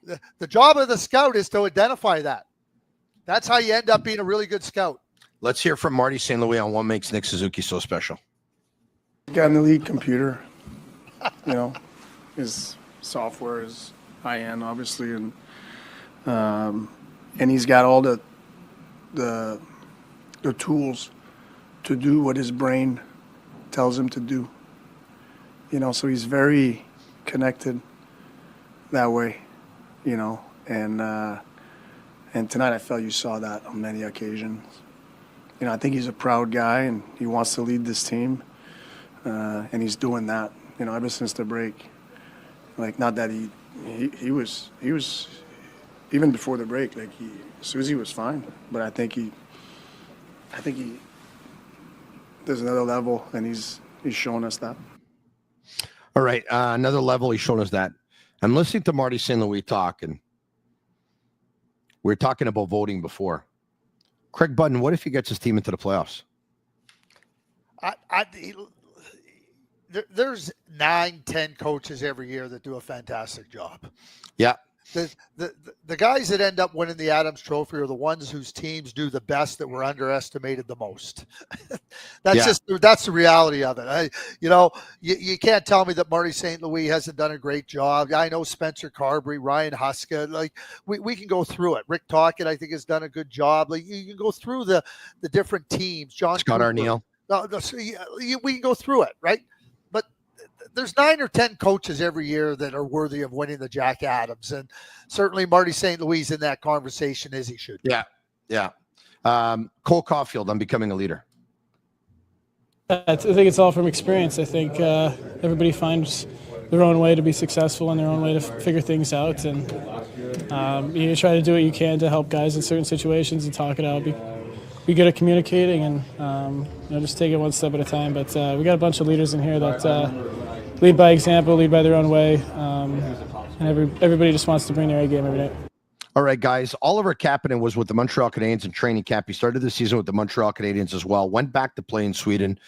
I: The job of the scout is to identify that. That's how you end up being a really good scout.
G: Let's hear from Marty St. on what makes Nick Suzuki so special.
J: Got an elite computer. His software is high-end, obviously, and he's got all the tools to do what his brain tells him to do. So he's very connected that way, and tonight I felt you saw that on many occasions. I think he's a proud guy and he wants to lead this team, and he's doing that, ever since the break. Not that he was even before the break, Susie was fine, but I think he there's another level, and he's shown us that.
G: All right, another level. He's shown us that. I'm listening to Marty St. Louis talk, and we were talking about voting before. Craig Button, what if he gets his team into the playoffs?
I: There's 9-10 coaches every year that do a fantastic job.
G: Yeah.
I: The guys that end up winning the Adams Trophy are the ones whose teams do the best that were underestimated the most. That's the reality of it. You can't tell me that Marty St. Louis hasn't done a great job. I know Spencer Carberry, Ryan Huska. We can go through it. Rick Tocchet, I think, has done a good job. You can go through the different teams. John
G: Scott
I: Cooper.
G: Arniel.
I: We can go through it, right? But there's 9 or 10 coaches every year that are worthy of winning the Jack Adams, and certainly Marty St. Louis in that conversation as he should.
G: Yeah. Cole Caulfield on becoming a leader.
K: I think it's all from experience. I think everybody finds their own way to be successful and their own way to figure things out, and you try to do what you can to help guys in certain situations and talk it out. Be good at communicating and just take it one step at a time. But we got a bunch of leaders in here that lead by example, lead by their own way, and everybody just wants to bring their A game every night.
G: All right, guys. Oliver Kapanen was with the Montreal Canadiens in training camp. He started the season with the Montreal Canadiens as well, went back to play in Sweden.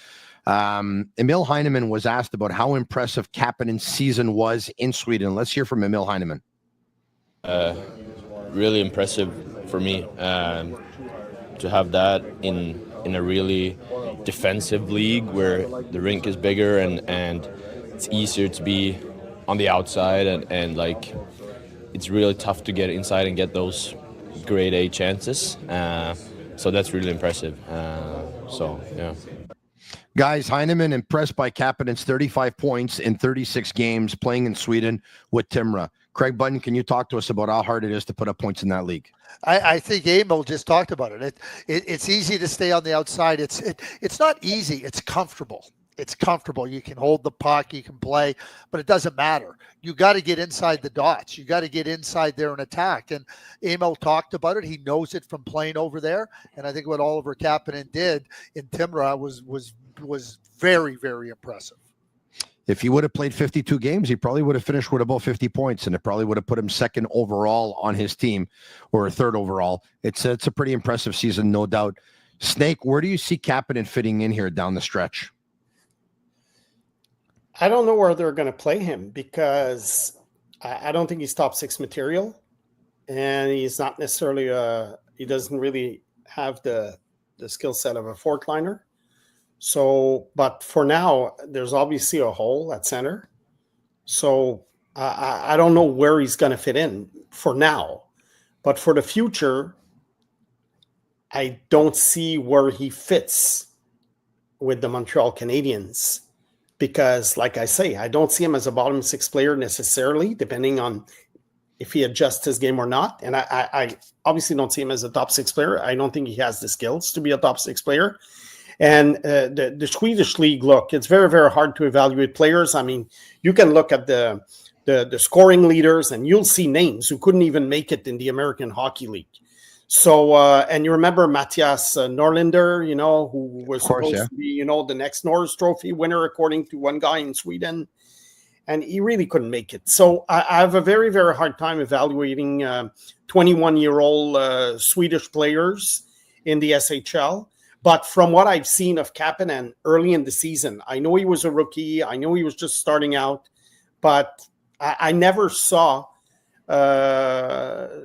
G: Emil Heineman was asked about how impressive Kapanen's season was in Sweden. Let's hear from Emil Heineman.
L: Really impressive for me to have that in a really defensive league where the rink is bigger and it's easier to be on the outside and like it's really tough to get inside and get those grade A chances. So that's really impressive. So yeah.
G: Guys, Heineman impressed by Kapanen's 35 points in 36 games playing in Sweden with Timrå. Craig Button, can you talk to us about how hard it is to put up points in that league?
I: I think Emil just talked about it. It's easy to stay on the outside. It's not easy. It's comfortable. It's comfortable. You can hold the puck, you can play, but it doesn't matter. You got to get inside the dots. You got to get inside there and attack. And Emil talked about it. He knows it from playing over there. And I think what Oliver Kapanen did in Timrå was very, very impressive.
G: If he would have played 52 games, he probably would have finished with about 50 points, and it probably would have put him second overall on his team or third overall. It's a pretty impressive season, no doubt. Snake, where do you see Kapanen fitting in here down the stretch?
H: I don't know where they're going to play him because I don't think he's top six material, and he's not necessarily he doesn't really have the skill set of a fourth liner. So, but for now, there's obviously a hole at center. So I don't know where he's going to fit in for now, but for the future, I don't see where he fits with the Montreal Canadiens. Because, like I say, I don't see him as a bottom six player necessarily, depending on if he adjusts his game or not. And I obviously don't see him as a top six player. I don't think he has the skills to be a top six player. And the Swedish league, look, it's very, very hard to evaluate players. I mean, you can look at the scoring leaders and you'll see names who couldn't even make it in the American Hockey League. So, and you remember Matthias Norlinder, who was supposed to be, the next Norris Trophy winner, according to one guy in Sweden, and he really couldn't make it. So I have a very, very hard time evaluating 21-year-old Swedish players in the SHL. But from what I've seen of Kapanen early in the season, I know he was a rookie. I know he was just starting out, but I never saw the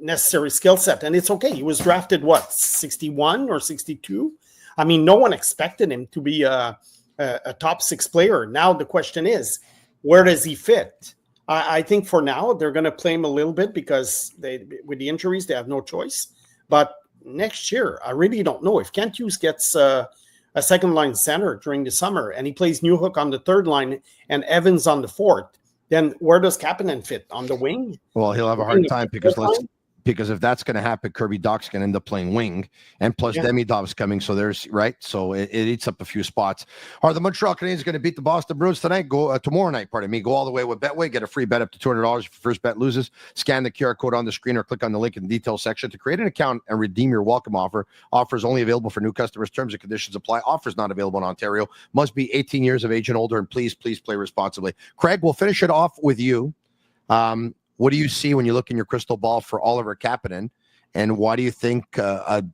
H: necessary skill set. And it's okay. He was drafted, 61 or 62? I mean, no one expected him to be a top six player. Now the question is, where does he fit? I think for now, they're going to play him a little bit because with the injuries, they have no choice. But next year, I really don't know. If Kent Hughes gets a second line center during the summer and he plays Newhook on the third line and Evans on the fourth, then where does Kapanen fit? On the wing?
G: Well, he'll have a hard time because if that's going to happen, Kirby Doc's going to end up playing wing, and plus Demidov's coming, so there's right. So it eats up a few spots. Are the Montreal Canadiens going to beat the Boston Bruins tonight? Tomorrow night, pardon me. Go all the way with Betway. Get a free bet up to $200 if your first bet loses. Scan the QR code on the screen or click on the link in the details section to create an account and redeem your welcome offer. Offers only available for new customers. Terms and conditions apply. Offers not available in Ontario. Must be 18 years of age and older, and please play responsibly. Craig, we'll finish it off with you. What do you see when you look in your crystal ball for Oliver Kapanen, and why do you think a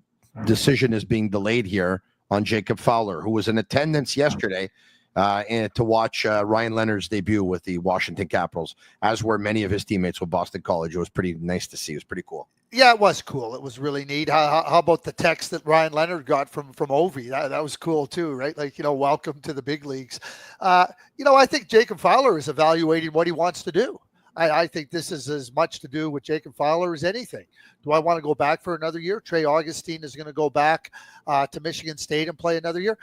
G: decision is being delayed here on Jacob Fowler, who was in attendance yesterday and to watch Ryan Leonard's debut with the Washington Capitals, as were many of his teammates with Boston College? It was pretty nice to see. It was pretty cool.
I: Yeah, it was cool. It was really neat. How about the text that Ryan Leonard got from Ovi? That was cool too, right? Like, welcome to the big leagues. I think Jacob Fowler is evaluating what he wants to do. I think this is as much to do with Jacob Fowler as anything. Do I want to go back for another year? Trey Augustine is going to go back to Michigan State and play another year.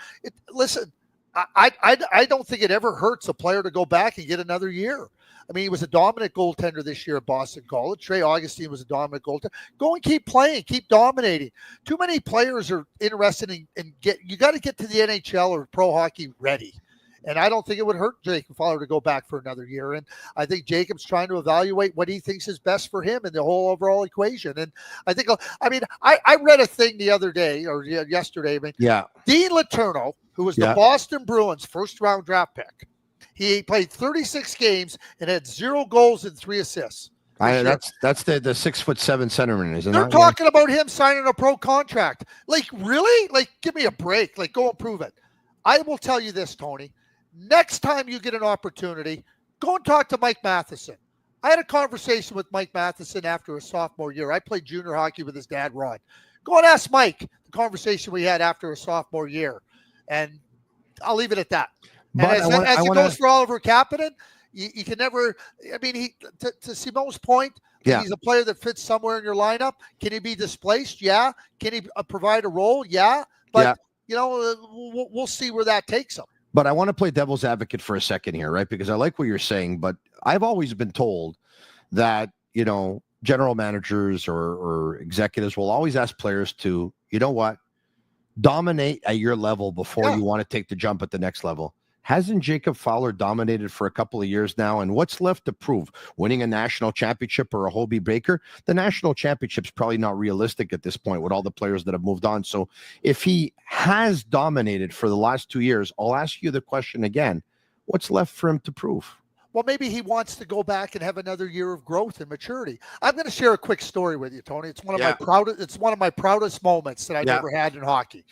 I: Listen, I don't think it ever hurts a player to go back and get another year. I mean, he was a dominant goaltender this year at Boston College. Trey Augustine was a dominant goaltender. Go and keep playing, keep dominating. Too many players are interested in you got to get to the NHL or pro hockey ready. And I don't think it would hurt Jacob Fowler to go back for another year. And I think Jacob's trying to evaluate what he thinks is best for him in the whole overall equation. And I think, I read a thing the other day or yesterday. Dean Letourneau, who was the Boston Bruins first round draft pick, He played 36 games and had 0 goals and 3 assists.
G: That's the 6'7" centerman, isn't it?
I: They're talking about him signing a pro contract. Like, really? Like, give me a break. Like, go and prove it. I will tell you this, Tony. Next time you get an opportunity, go and talk to Mike Matheson. I had a conversation with Mike Matheson after his sophomore year. I played junior hockey with his dad, Rod. Go and ask Mike the conversation we had after his sophomore year. And I'll leave it at that.
G: But
I: as it goes for Oliver Kapanen, you can never – I mean, to Simone's point, he's a player that fits somewhere in your lineup. Can he be displaced? Yeah. Can he provide a role? Yeah. But, we'll see where that takes him.
G: But I want to play devil's advocate for a second here, right? Because I like what you're saying, but I've always been told that, general managers or executives will always ask players to, dominate at your level before you want to take the jump at the next level. Hasn't Jacob Fowler dominated for a couple of years now? And what's left to prove? Winning a national championship or a Hobie Baker? The national championship's probably not realistic at this point with all the players that have moved on. So if he has dominated for the last 2 years, I'll ask you the question again. What's left for him to prove?
I: Well, maybe he wants to go back and have another year of growth and maturity. I'm going to share a quick story with you, Tony. It's one of my proudest moments that I've ever had in hockey.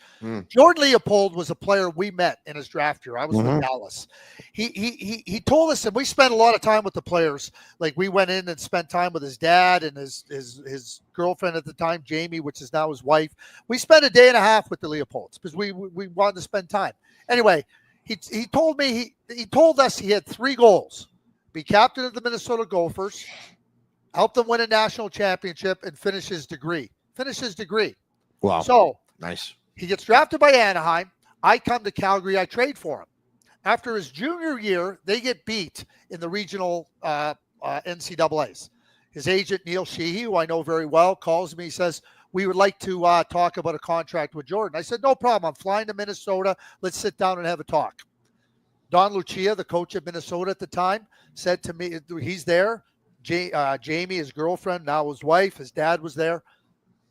I: Jordan Leopold was a player we met in his draft year. I was with Dallas. He told us, and we spent a lot of time with the players. Like, we went in and spent time with his dad and his girlfriend at the time, Jamie, which is now his wife. We spent a day and a half with the Leopolds because we wanted to spend time. Anyway, he told me he told us he had 3 goals: be captain of the Minnesota Gophers, help them win a national championship, and finish his degree. Wow. So
G: nice.
I: He gets drafted by Anaheim. I come to Calgary. I trade for him. After his junior year, they get beat in the regional NCAAs. His agent, Neil Sheehy, who I know very well, calls me. He says, we would like to talk about a contract with Jordan. I said, no problem. I'm flying to Minnesota. Let's sit down and have a talk. Don Lucia, the coach of Minnesota at the time, said to me, he's there. Jamie, his girlfriend, now his wife, his dad was there.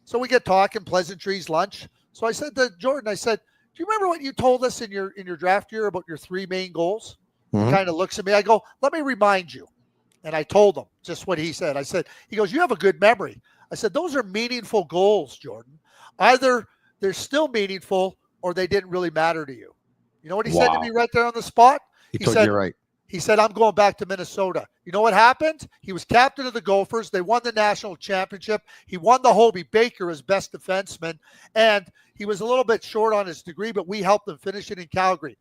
I: So we get talking, pleasantries, lunch. So I said to Jordan, I said, do you remember what you told us in your draft year about your 3 main goals? He kind of looks at me. I go, let me remind you. And I told him just what he said. I said, he goes, you have a good memory. I said, those are meaningful goals, Jordan. Either they're still meaningful or they didn't really matter to you. You know what he said to me right there on the spot?
G: He said, you're right.
I: He said, I'm going back to Minnesota. You know what happened? He was captain of the Gophers. They won the national championship. He won the Hobie Baker as best defenseman. And he was a little bit short on his degree, but we helped him finish it in Calgary.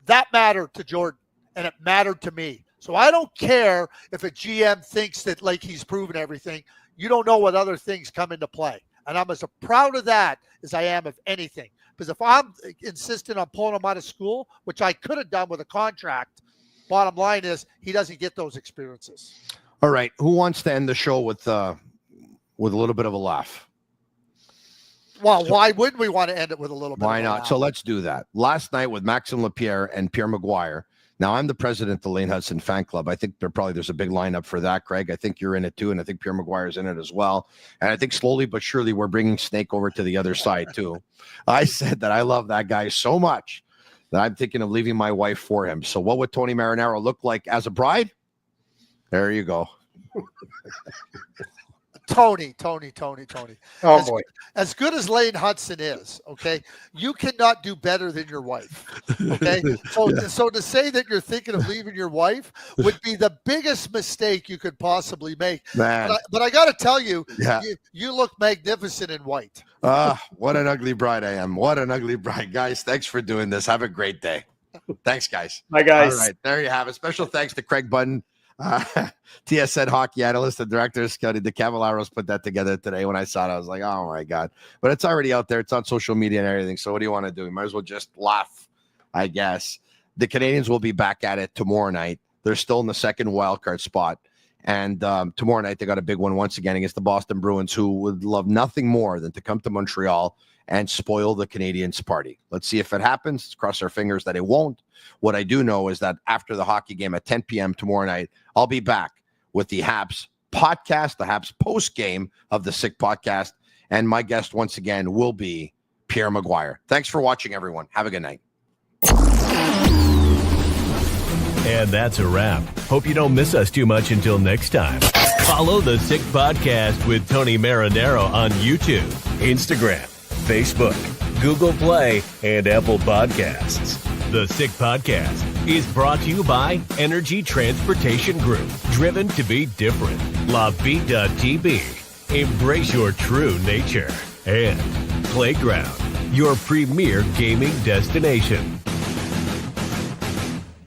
I: That mattered to Jordan, and it mattered to me. So I don't care if a GM thinks that, like, he's proven everything. You don't know what other things come into play. And I'm as proud of that as I am of anything. Because if I'm insistent on pulling him out of school, which I could have done with a contract, bottom line is he doesn't get those experiences.
G: All right. Who wants to end the show with a little bit of a laugh?
I: Well, why wouldn't we want to end it with a little bit?
G: Why not? So let's do that. Last night with Maxime Lapierre and Pierre Maguire. Now, I'm the president of the Lane Hutson fan club. I think there's a big lineup for that, Craig. I think you're in it too, and I think Pierre Maguire's in it as well. And I think slowly but surely we're bringing Snake over to the other side too. I said that I love that guy so much that I'm thinking of leaving my wife for him. So what would Tony Marinaro look like as a bride? There you go.
I: Tony.
H: Oh, boy.
I: As good as Lane Hutson is, okay, you cannot do better than your wife, okay? So to say that you're thinking of leaving your wife would be the biggest mistake you could possibly make.
G: Man.
I: But I got to tell you, you look magnificent in white.
G: What an ugly bride I am. What an ugly bride. Guys, thanks for doing this. Have a great day. Thanks, guys.
H: Bye, guys.
G: All right, there you have it. Special thanks to Craig Button, TSN hockey analyst and director of scouting. The Cavaleros put that together today. When I saw it, I was like, oh my God. But it's already out there. It's on social media and everything. So what do you want to do? You might as well just laugh, I guess. The Canadiens will be back at it tomorrow night. They're still in the second wildcard spot. And tomorrow night, they got a big one once again against the Boston Bruins, who would love nothing more than to come to Montreal and spoil the Canadiens' party. Let's see if it happens. Let's cross our fingers that it won't. What I do know is that after the hockey game at 10 p.m. tomorrow night, I'll be back with the Habs podcast, the Habs post game of the Sick podcast. And my guest once again will be Pierre Maguire. Thanks for watching, everyone. Have a good night.
C: And that's a wrap. Hope you don't miss us too much until next time. Follow the Sick Podcast with Tony Marinaro on YouTube, Instagram, Facebook, Google Play, and Apple Podcasts. The Sick Podcast is brought to you by Energy Transportation Group, driven to be different. Bittt, embrace your true nature. And Playground, your premier gaming destination.